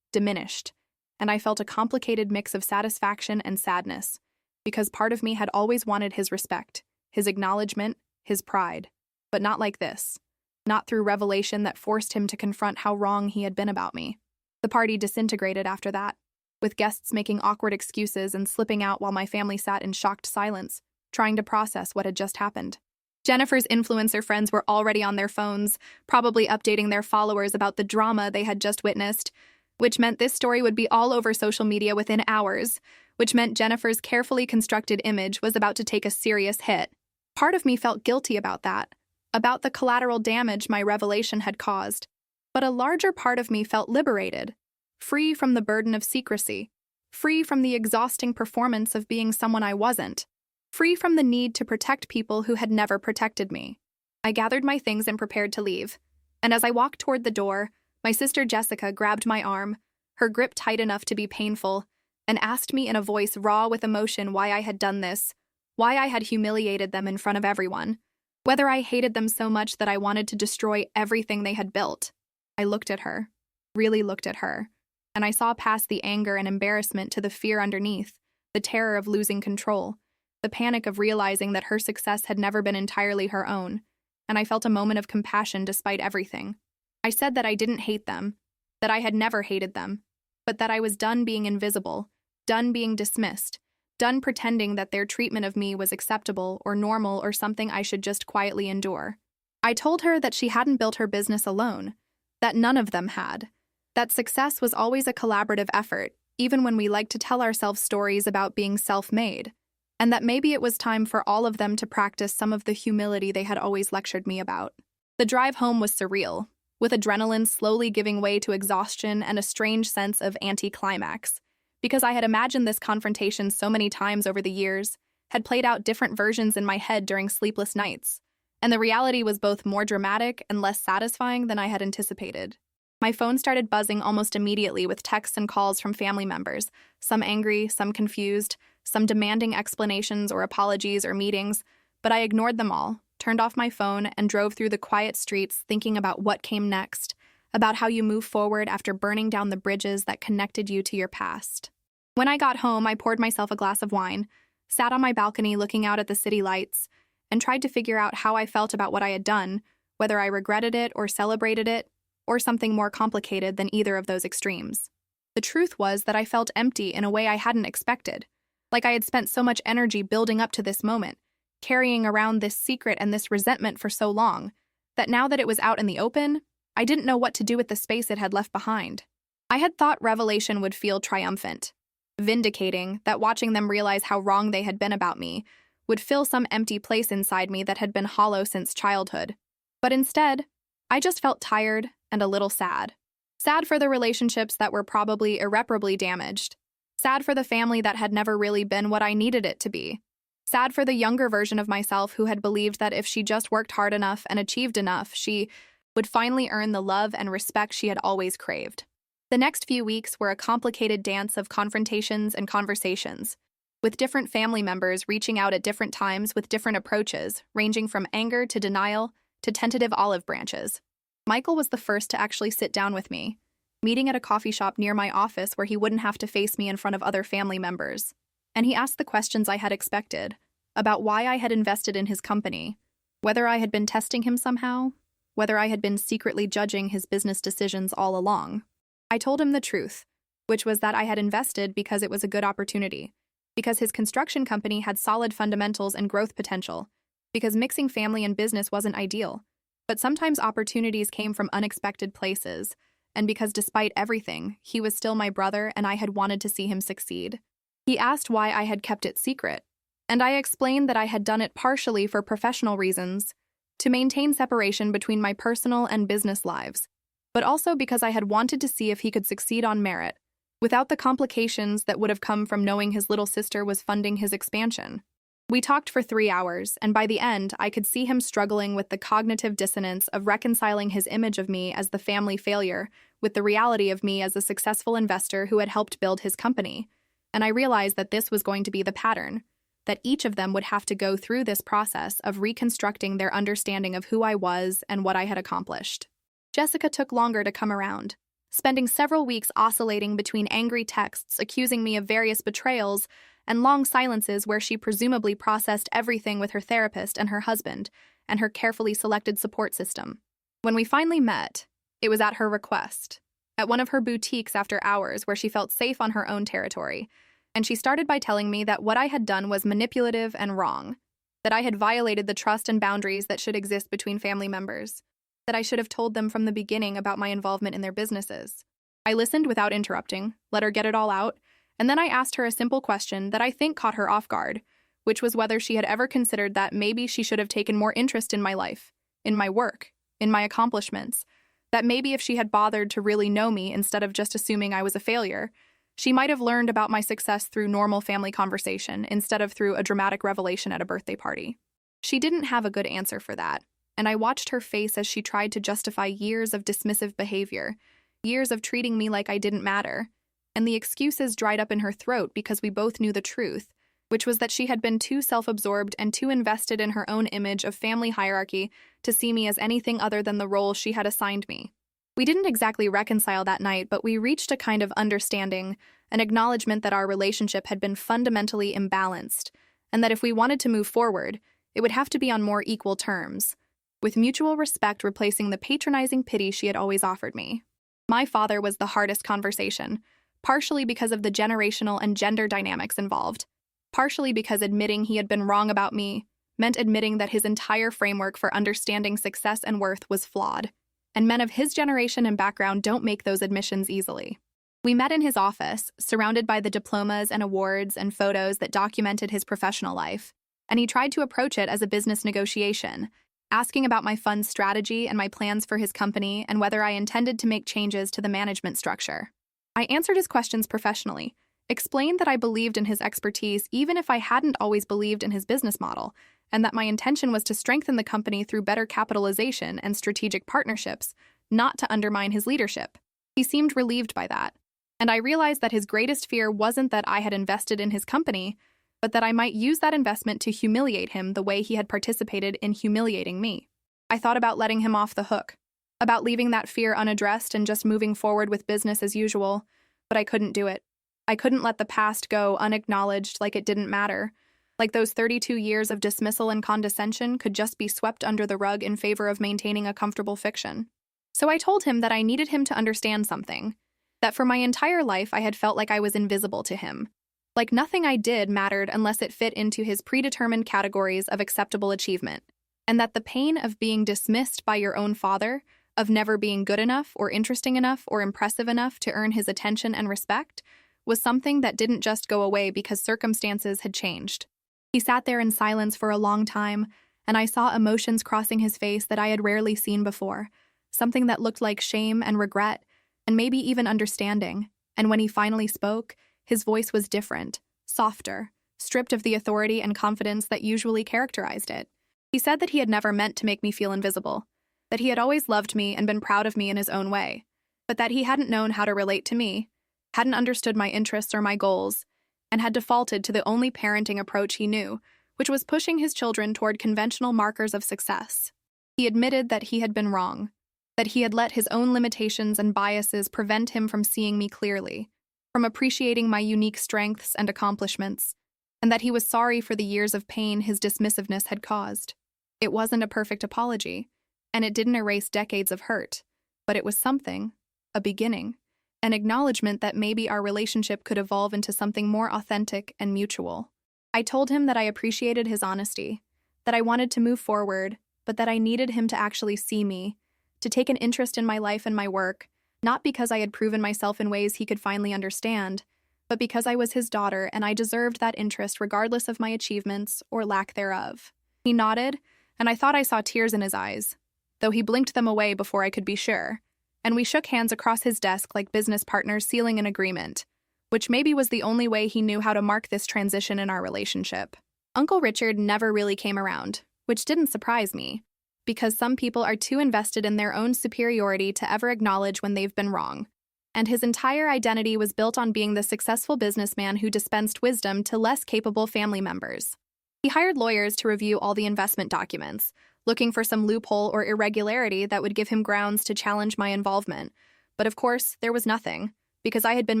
diminished, and I felt a complicated mix of satisfaction and sadness, because part of me had always wanted his respect, his acknowledgement, his pride, but not like this, not through revelation that forced him to confront how wrong he had been about me. The party disintegrated after that, with guests making awkward excuses and slipping out while my family sat in shocked silence, trying to process what had just happened. Jennifer's influencer friends were already on their phones, probably updating their followers about the drama they had just witnessed, which meant this story would be all over social media within hours, which meant Jennifer's carefully constructed image was about to take a serious hit. Part of me felt guilty about that, about the collateral damage my revelation had caused. But a larger part of me felt liberated, free from the burden of secrecy, free from the exhausting performance of being someone I wasn't, free from the need to protect people who had never protected me. I gathered my things and prepared to leave, and as I walked toward the door, my sister Jessica grabbed my arm, her grip tight enough to be painful, and asked me in a voice raw with emotion why I had done this, why I had humiliated them in front of everyone, whether I hated them so much that I wanted to destroy everything they had built. I looked at her, really looked at her, and I saw past the anger and embarrassment to the fear underneath, the terror of losing control, the panic of realizing that her success had never been entirely her own, and I felt a moment of compassion despite everything. I said that I didn't hate them, that I had never hated them, but that I was done being invisible, done being dismissed, done pretending that their treatment of me was acceptable or normal or something I should just quietly endure. I told her that she hadn't built her business alone, that none of them had, that success was always a collaborative effort, even when we like to tell ourselves stories about being self-made, and that maybe it was time for all of them to practice some of the humility they had always lectured me about. The drive home was surreal, with adrenaline slowly giving way to exhaustion and a strange sense of anticlimax, because I had imagined this confrontation so many times over the years, had played out different versions in my head during sleepless nights, and the reality was both more dramatic and less satisfying than I had anticipated. My phone started buzzing almost immediately with texts and calls from family members, some angry, some confused, some demanding explanations or apologies or meetings, but I ignored them all, turned off my phone, and drove through the quiet streets thinking about what came next, about how you move forward after burning down the bridges that connected you to your past. When I got home, I poured myself a glass of wine, sat on my balcony looking out at the city lights, and tried to figure out how I felt about what I had done, whether I regretted it or celebrated it, or something more complicated than either of those extremes. The truth was that I felt empty in a way I hadn't expected, like I had spent so much energy building up to this moment, carrying around this secret and this resentment for so long, that now that it was out in the open, I didn't know what to do with the space it had left behind. I had thought revelation would feel triumphant, vindicating, that watching them realize how wrong they had been about me would fill some empty place inside me that had been hollow since childhood. But instead, I just felt tired and a little sad. Sad for the relationships that were probably irreparably damaged. Sad for the family that had never really been what I needed it to be. Sad for the younger version of myself who had believed that if she just worked hard enough and achieved enough, she would finally earn the love and respect she had always craved. The next few weeks were a complicated dance of confrontations and conversations, with different family members reaching out at different times with different approaches, ranging from anger to denial to tentative olive branches. Michael was the first to actually sit down with me, meeting at a coffee shop near my office where he wouldn't have to face me in front of other family members. And he asked the questions I had expected, about why I had invested in his company, whether I had been testing him somehow, whether I had been secretly judging his business decisions all along. I told him the truth, which was that I had invested because it was a good opportunity, because his construction company had solid fundamentals and growth potential, because mixing family and business wasn't ideal, but sometimes opportunities came from unexpected places, and because despite everything, he was still my brother and I had wanted to see him succeed. He asked why I had kept it secret, and I explained that I had done it partially for professional reasons, to maintain separation between my personal and business lives, but also because I had wanted to see if he could succeed on merit, without the complications that would have come from knowing his little sister was funding his expansion. We talked for 3 hours, and by the end, I could see him struggling with the cognitive dissonance of reconciling his image of me as the family failure with the reality of me as a successful investor who had helped build his company. And I realized that this was going to be the pattern, that each of them would have to go through this process of reconstructing their understanding of who I was and what I had accomplished. Jessica took longer to come around, spending several weeks oscillating between angry texts accusing me of various betrayals and long silences where she presumably processed everything with her therapist and her husband and her carefully selected support system. When we finally met, it was at her request, at one of her boutiques after hours where she felt safe on her own territory, and she started by telling me that what I had done was manipulative and wrong, that I had violated the trust and boundaries that should exist between family members, that I should have told them from the beginning about my involvement in their businesses. I listened without interrupting, let her get it all out, and then I asked her a simple question that I think caught her off guard, which was whether she had ever considered that maybe she should have taken more interest in my life, in my work, in my accomplishments, that maybe if she had bothered to really know me instead of just assuming I was a failure, she might have learned about my success through normal family conversation instead of through a dramatic revelation at a birthday party. She didn't have a good answer for that, and I watched her face as she tried to justify years of dismissive behavior, years of treating me like I didn't matter, and the excuses dried up in her throat because we both knew the truth, which was that she had been too self-absorbed and too invested in her own image of family hierarchy to see me as anything other than the role she had assigned me. We didn't exactly reconcile that night, but we reached a kind of understanding, an acknowledgement that our relationship had been fundamentally imbalanced, and that if we wanted to move forward, it would have to be on more equal terms, with mutual respect replacing the patronizing pity she had always offered me. My father was the hardest conversation, partially because of the generational and gender dynamics involved, partially because admitting he had been wrong about me meant admitting that his entire framework for understanding success and worth was flawed, and men of his generation and background don't make those admissions easily. We met in his office, surrounded by the diplomas and awards and photos that documented his professional life, and he tried to approach it as a business negotiation, asking about my fund's strategy and my plans for his company and whether I intended to make changes to the management structure. I answered his questions professionally, explained that I believed in his expertise even if I hadn't always believed in his business model, and that my intention was to strengthen the company through better capitalization and strategic partnerships, not to undermine his leadership. He seemed relieved by that, and I realized that his greatest fear wasn't that I had invested in his company, but that I might use that investment to humiliate him the way he had participated in humiliating me. I thought about letting him off the hook, about leaving that fear unaddressed and just moving forward with business as usual, but I couldn't do it. I couldn't let the past go unacknowledged like it didn't matter, like those 32 years of dismissal and condescension could just be swept under the rug in favor of maintaining a comfortable fiction. So I told him that I needed him to understand something, that for my entire life I had felt like I was invisible to him, like nothing I did mattered unless it fit into his predetermined categories of acceptable achievement, and that the pain of being dismissed by your own father, of never being good enough or interesting enough or impressive enough to earn his attention and respect, was something that didn't just go away because circumstances had changed. He sat there in silence for a long time, and I saw emotions crossing his face that I had rarely seen before, something that looked like shame and regret, and maybe even understanding. And when he finally spoke, his voice was different, softer, stripped of the authority and confidence that usually characterized it. He said that he had never meant to make me feel invisible, that he had always loved me and been proud of me in his own way, but that he hadn't known how to relate to me, hadn't understood my interests or my goals, and had defaulted to the only parenting approach he knew, which was pushing his children toward conventional markers of success. He admitted that he had been wrong, that he had let his own limitations and biases prevent him from seeing me clearly, from appreciating my unique strengths and accomplishments, and that he was sorry for the years of pain his dismissiveness had caused. It wasn't a perfect apology, and it didn't erase decades of hurt, but it was something, a beginning, an acknowledgement that maybe our relationship could evolve into something more authentic and mutual. I told him that I appreciated his honesty, that I wanted to move forward, but that I needed him to actually see me, to take an interest in my life and my work, not because I had proven myself in ways he could finally understand, but because I was his daughter and I deserved that interest regardless of my achievements or lack thereof. He nodded, and I thought I saw tears in his eyes, though he blinked them away before I could be sure, and we shook hands across his desk like business partners sealing an agreement, which maybe was the only way he knew how to mark this transition in our relationship. Uncle Richard never really came around, which didn't surprise me, because some people are too invested in their own superiority to ever acknowledge when they've been wrong. And his entire identity was built on being the successful businessman who dispensed wisdom to less capable family members. He hired lawyers to review all the investment documents, looking for some loophole or irregularity that would give him grounds to challenge my involvement. But of course, there was nothing, because I had been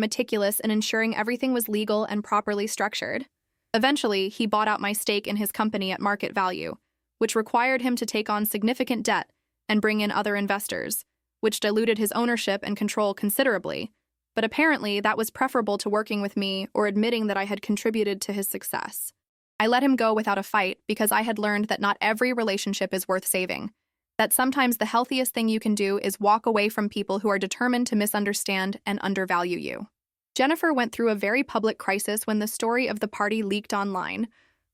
meticulous in ensuring everything was legal and properly structured. Eventually, he bought out my stake in his company at market value, which required him to take on significant debt and bring in other investors, which diluted his ownership and control considerably. But apparently, that was preferable to working with me or admitting that I had contributed to his success. I let him go without a fight because I had learned that not every relationship is worth saving, that sometimes the healthiest thing you can do is walk away from people who are determined to misunderstand and undervalue you. Jennifer went through a very public crisis when the story of the party leaked online,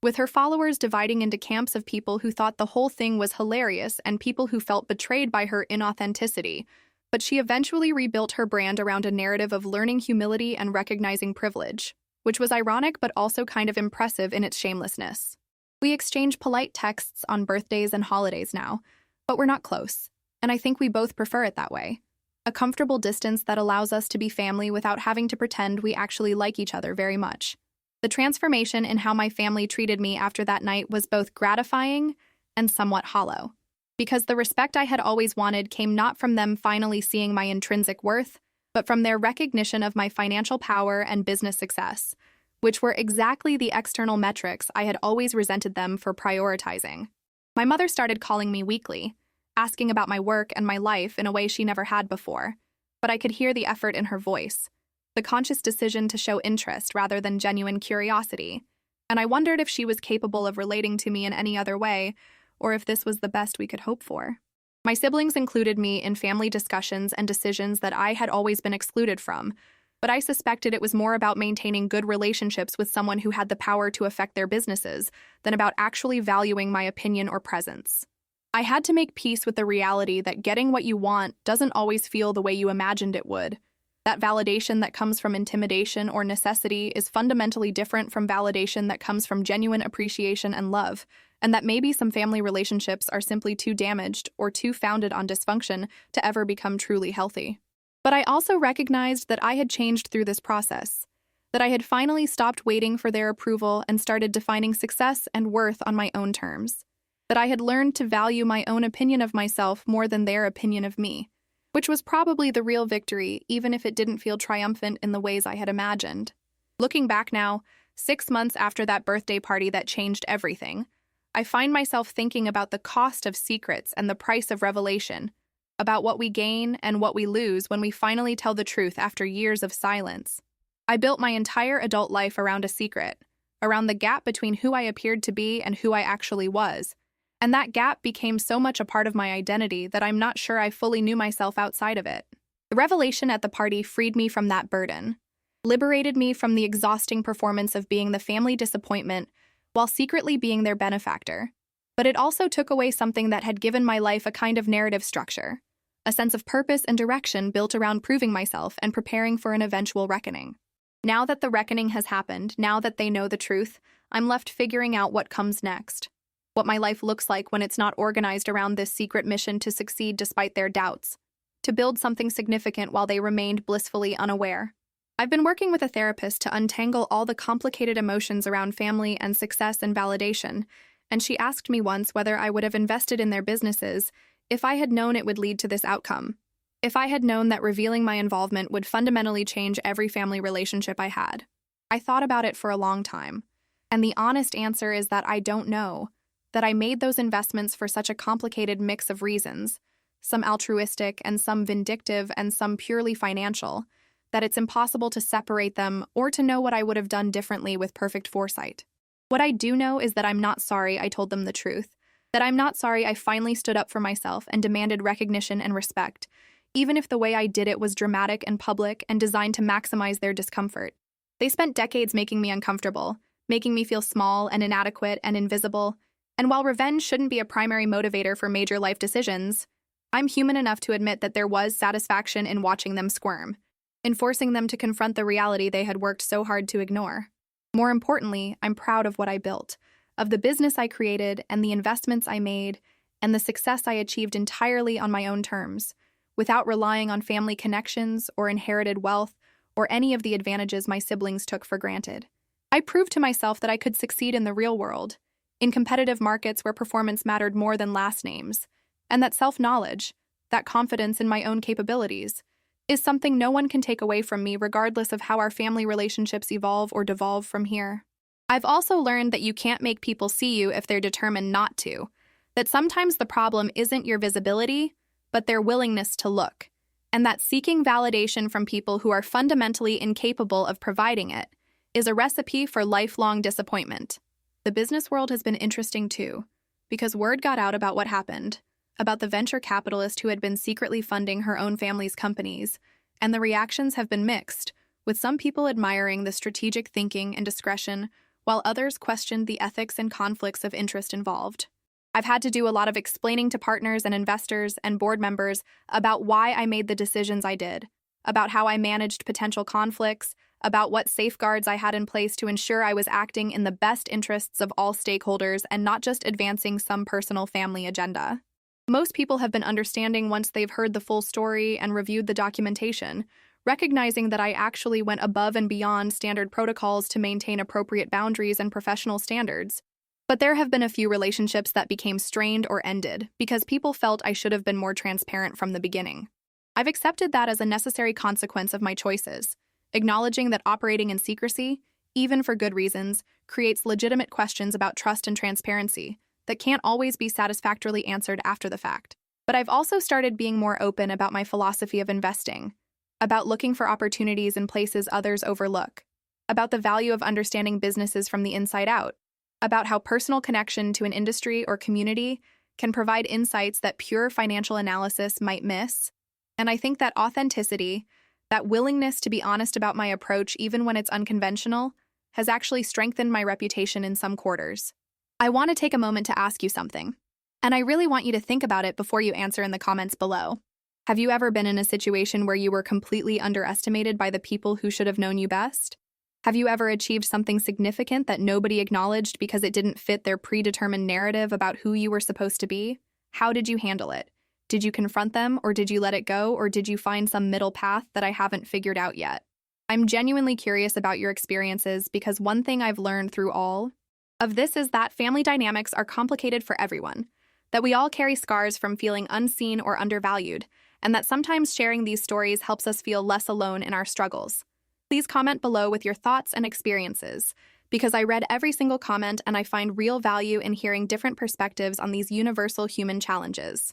with her followers dividing into camps of people who thought the whole thing was hilarious and people who felt betrayed by her inauthenticity. But she eventually rebuilt her brand around a narrative of learning humility and recognizing privilege, which was ironic but also kind of impressive in its shamelessness. We exchange polite texts on birthdays and holidays now, but we're not close, and I think we both prefer it that way. A comfortable distance that allows us to be family without having to pretend we actually like each other very much. The transformation in how my family treated me after that night was both gratifying and somewhat hollow, because the respect I had always wanted came not from them finally seeing my intrinsic worth, but from their recognition of my financial power and business success, which were exactly the external metrics I had always resented them for prioritizing. My mother started calling me weekly, asking about my work and my life in a way she never had before, but I could hear the effort in her voice, the conscious decision to show interest rather than genuine curiosity, and I wondered if she was capable of relating to me in any other way, or if this was the best we could hope for. My siblings included me in family discussions and decisions that I had always been excluded from, but I suspected it was more about maintaining good relationships with someone who had the power to affect their businesses than about actually valuing my opinion or presence. I had to make peace with the reality that getting what you want doesn't always feel the way you imagined it would. That validation that comes from intimidation or necessity is fundamentally different from validation that comes from genuine appreciation and love, and that maybe some family relationships are simply too damaged or too founded on dysfunction to ever become truly healthy. But I also recognized that I had changed through this process, that I had finally stopped waiting for their approval and started defining success and worth on my own terms, that I had learned to value my own opinion of myself more than their opinion of me, which was probably the real victory, even if it didn't feel triumphant in the ways I had imagined. Looking back now, 6 months after that birthday party that changed everything, I find myself thinking about the cost of secrets and the price of revelation, about what we gain and what we lose when we finally tell the truth after years of silence. I built my entire adult life around a secret, around the gap between who I appeared to be and who I actually was, and that gap became so much a part of my identity that I'm not sure I fully knew myself outside of it. The revelation at the party freed me from that burden, liberated me from the exhausting performance of being the family disappointment while secretly being their benefactor. But it also took away something that had given my life a kind of narrative structure, a sense of purpose and direction built around proving myself and preparing for an eventual reckoning. Now that the reckoning has happened, now that they know the truth, I'm left figuring out what comes next. What my life looks like when it's not organized around this secret mission to succeed despite their doubts, to build something significant while they remained blissfully unaware. I've been working with a therapist to untangle all the complicated emotions around family and success and validation, and she asked me once whether I would have invested in their businesses if I had known it would lead to this outcome, if I had known that revealing my involvement would fundamentally change every family relationship I had. I thought about it for a long time, and the honest answer is that I don't know, that I made those investments for such a complicated mix of reasons, some altruistic and some vindictive and some purely financial, that it's impossible to separate them or to know what I would have done differently with perfect foresight. What I do know is that I'm not sorry I told them the truth, that I'm not sorry I finally stood up for myself and demanded recognition and respect, even if the way I did it was dramatic and public and designed to maximize their discomfort. They spent decades making me uncomfortable, making me feel small and inadequate and invisible, And while revenge shouldn't be a primary motivator for major life decisions, I'm human enough to admit that there was satisfaction in watching them squirm, in forcing them to confront the reality they had worked so hard to ignore. More importantly, I'm proud of what I built, of the business I created and the investments I made, and the success I achieved entirely on my own terms, without relying on family connections or inherited wealth or any of the advantages my siblings took for granted. I proved to myself that I could succeed in the real world, in competitive markets where performance mattered more than last names, and that self-knowledge, that confidence in my own capabilities, is something no one can take away from me regardless of how our family relationships evolve or devolve from here. I've also learned that you can't make people see you if they're determined not to, that sometimes the problem isn't your visibility, but their willingness to look, and that seeking validation from people who are fundamentally incapable of providing it is a recipe for lifelong disappointment. The business world has been interesting too, because word got out about what happened, about the venture capitalist who had been secretly funding her own family's companies, and the reactions have been mixed, with some people admiring the strategic thinking and discretion, while others questioned the ethics and conflicts of interest involved. I've had to do a lot of explaining to partners and investors and board members about why I made the decisions I did, about how I managed potential conflicts, about what safeguards I had in place to ensure I was acting in the best interests of all stakeholders and not just advancing some personal family agenda. Most people have been understanding once they've heard the full story and reviewed the documentation, recognizing that I actually went above and beyond standard protocols to maintain appropriate boundaries and professional standards. But there have been a few relationships that became strained or ended because people felt I should have been more transparent from the beginning. I've accepted that as a necessary consequence of my choices, acknowledging that operating in secrecy, even for good reasons, creates legitimate questions about trust and transparency that can't always be satisfactorily answered after the fact. But I've also started being more open about my philosophy of investing, about looking for opportunities in places others overlook, about the value of understanding businesses from the inside out, about how personal connection to an industry or community can provide insights that pure financial analysis might miss. And I think that authenticity, that willingness to be honest about my approach even when it's unconventional, has actually strengthened my reputation in some quarters. I want to take a moment to ask you something, and I really want you to think about it before you answer in the comments below. Have you ever been in a situation where you were completely underestimated by the people who should have known you best? Have you ever achieved something significant that nobody acknowledged because it didn't fit their predetermined narrative about who you were supposed to be? How did you handle it? Did you confront them, or did you let it go, or did you find some middle path that I haven't figured out yet? I'm genuinely curious about your experiences because one thing I've learned through all of this is that family dynamics are complicated for everyone, that we all carry scars from feeling unseen or undervalued, and that sometimes sharing these stories helps us feel less alone in our struggles. Please comment below with your thoughts and experiences, because I read every single comment and I find real value in hearing different perspectives on these universal human challenges.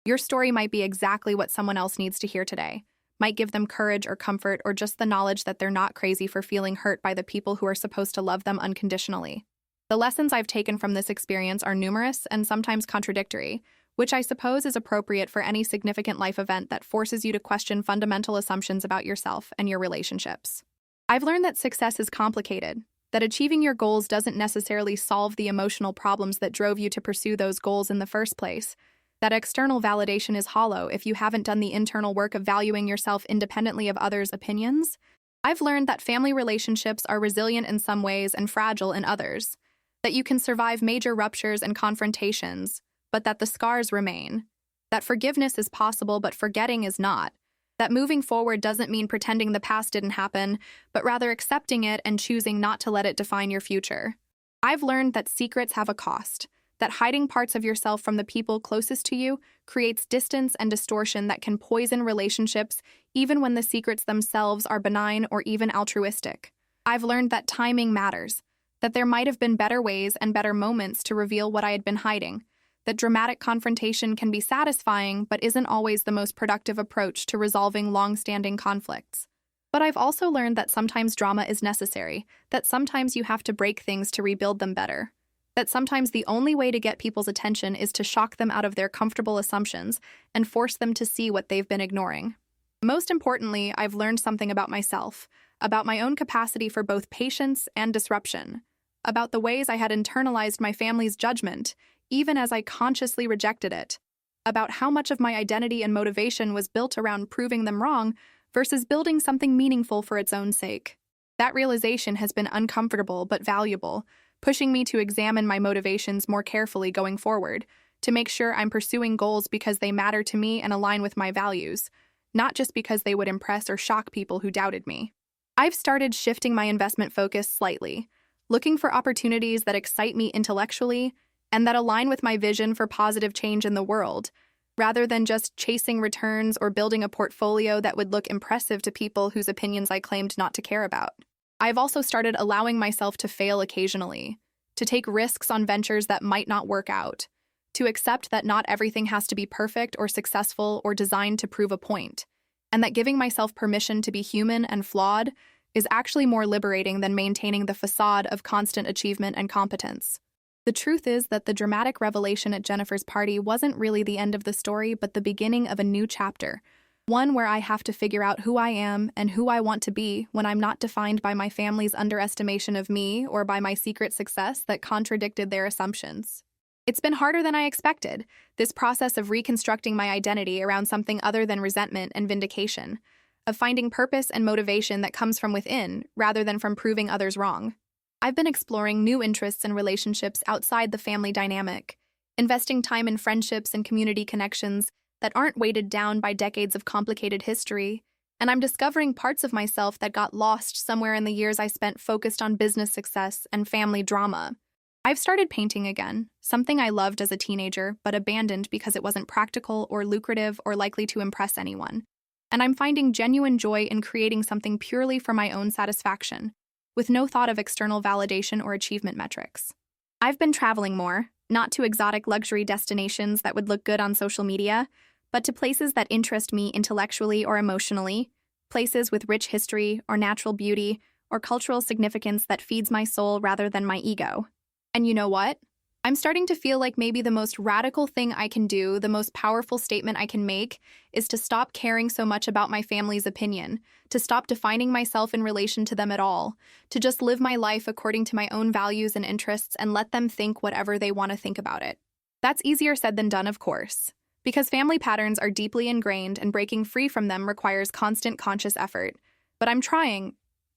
Your story might be exactly what someone else needs to hear today, might give them courage or comfort or just the knowledge that they're not crazy for feeling hurt by the people who are supposed to love them unconditionally. The lessons I've taken from this experience are numerous and sometimes contradictory, which I suppose is appropriate for any significant life event that forces you to question fundamental assumptions about yourself and your relationships. I've learned that success is complicated, that achieving your goals doesn't necessarily solve the emotional problems that drove you to pursue those goals in the first place, that external validation is hollow if you haven't done the internal work of valuing yourself independently of others' opinions. I've learned that family relationships are resilient in some ways and fragile in others, that you can survive major ruptures and confrontations, but that the scars remain, that forgiveness is possible but forgetting is not, that moving forward doesn't mean pretending the past didn't happen, but rather accepting it and choosing not to let it define your future. I've learned that secrets have a cost, that hiding parts of yourself from the people closest to you creates distance and distortion that can poison relationships even when the secrets themselves are benign or even altruistic. I've learned that timing matters, that there might have been better ways and better moments to reveal what I had been hiding, that dramatic confrontation can be satisfying but isn't always the most productive approach to resolving long-standing conflicts. But I've also learned that sometimes drama is necessary, that sometimes you have to break things to rebuild them better, that sometimes the only way to get people's attention is to shock them out of their comfortable assumptions and force them to see what they've been ignoring. Most importantly, I've learned something about myself, about my own capacity for both patience and disruption, about the ways I had internalized my family's judgment, even as I consciously rejected it, about how much of my identity and motivation was built around proving them wrong versus building something meaningful for its own sake. That realization has been uncomfortable but valuable, pushing me to examine my motivations more carefully going forward, to make sure I'm pursuing goals because they matter to me and align with my values, not just because they would impress or shock people who doubted me. I've started shifting my investment focus slightly, looking for opportunities that excite me intellectually and that align with my vision for positive change in the world, rather than just chasing returns or building a portfolio that would look impressive to people whose opinions I claimed not to care about. I've also started allowing myself to fail occasionally, to take risks on ventures that might not work out, to accept that not everything has to be perfect or successful or designed to prove a point, and that giving myself permission to be human and flawed is actually more liberating than maintaining the facade of constant achievement and competence. The truth is that the dramatic revelation at Jennifer's party wasn't really the end of the story, but the beginning of a new chapter, one where I have to figure out who I am and who I want to be when I'm not defined by my family's underestimation of me or by my secret success that contradicted their assumptions. It's been harder than I expected, this process of reconstructing my identity around something other than resentment and vindication, of finding purpose and motivation that comes from within rather than from proving others wrong. I've been exploring new interests and relationships outside the family dynamic, investing time in friendships and community connections that aren't weighted down by decades of complicated history, and I'm discovering parts of myself that got lost somewhere in the years I spent focused on business success and family drama. I've started painting again, something I loved as a teenager but abandoned because it wasn't practical or lucrative or likely to impress anyone. And I'm finding genuine joy in creating something purely for my own satisfaction, with no thought of external validation or achievement metrics. I've been traveling more, not to exotic luxury destinations that would look good on social media, but to places that interest me intellectually or emotionally, places with rich history or natural beauty or cultural significance that feeds my soul rather than my ego. And you know what? I'm starting to feel like maybe the most radical thing I can do, the most powerful statement I can make, is to stop caring so much about my family's opinion, to stop defining myself in relation to them at all, to just live my life according to my own values and interests and let them think whatever they want to think about it. That's easier said than done, of course, because family patterns are deeply ingrained and breaking free from them requires constant conscious effort. But I'm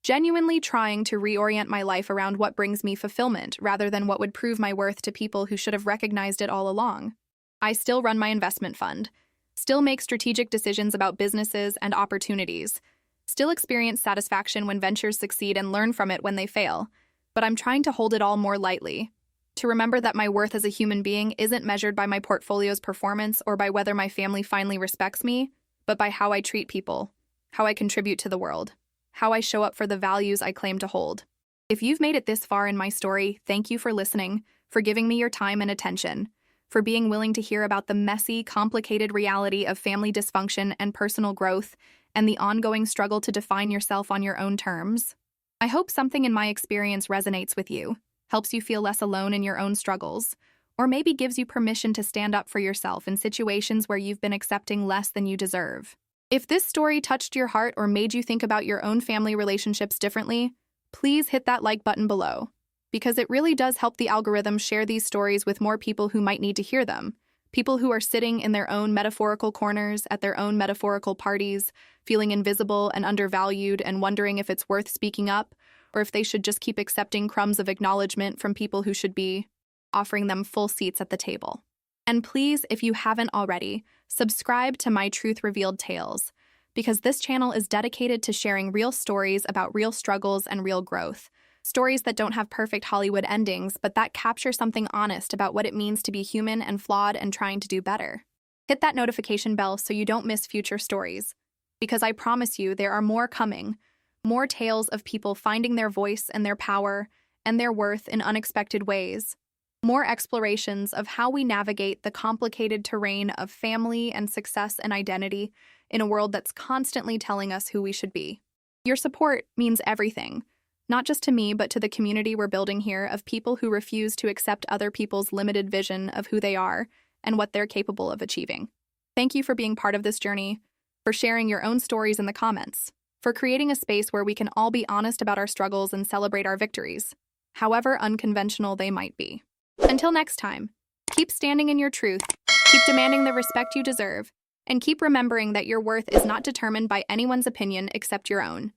genuinely trying to reorient my life around what brings me fulfillment rather than what would prove my worth to people who should have recognized it all along. I still run my investment fund, still make strategic decisions about businesses and opportunities, still experience satisfaction when ventures succeed and learn from it when they fail, but I'm trying to hold it all more lightly, to remember that my worth as a human being isn't measured by my portfolio's performance or by whether my family finally respects me, but by how I treat people, how I contribute to the world, how I show up for the values I claim to hold. If you've made it this far in my story, thank you for listening, for giving me your time and attention, for being willing to hear about the messy, complicated reality of family dysfunction and personal growth, and the ongoing struggle to define yourself on your own terms. I hope something in my experience resonates with you, helps you feel less alone in your own struggles, or maybe gives you permission to stand up for yourself in situations where you've been accepting less than you deserve. If this story touched your heart or made you think about your own family relationships differently, please hit that like button below, because it really does help the algorithm share these stories with more people who might need to hear them. People who are sitting in their own metaphorical corners at their own metaphorical parties, feeling invisible and undervalued and wondering if it's worth speaking up, or if they should just keep accepting crumbs of acknowledgement from people who should be offering them full seats at the table. And please, if you haven't already, subscribe to My Truth Revealed Tales, because this channel is dedicated to sharing real stories about real struggles and real growth. Stories that don't have perfect Hollywood endings, but that capture something honest about what it means to be human and flawed and trying to do better. Hit that notification bell so you don't miss future stories, because I promise you there are more coming, more tales of people finding their voice and their power and their worth in unexpected ways. More explorations of how we navigate the complicated terrain of family and success and identity in a world that's constantly telling us who we should be. Your support means everything, not just to me, but to the community we're building here of people who refuse to accept other people's limited vision of who they are and what they're capable of achieving. Thank you for being part of this journey, for sharing your own stories in the comments, for creating a space where we can all be honest about our struggles and celebrate our victories, however unconventional they might be. Until next time, Keep standing in your truth, keep demanding the respect you deserve, and keep remembering that your worth is not determined by anyone's opinion except your own.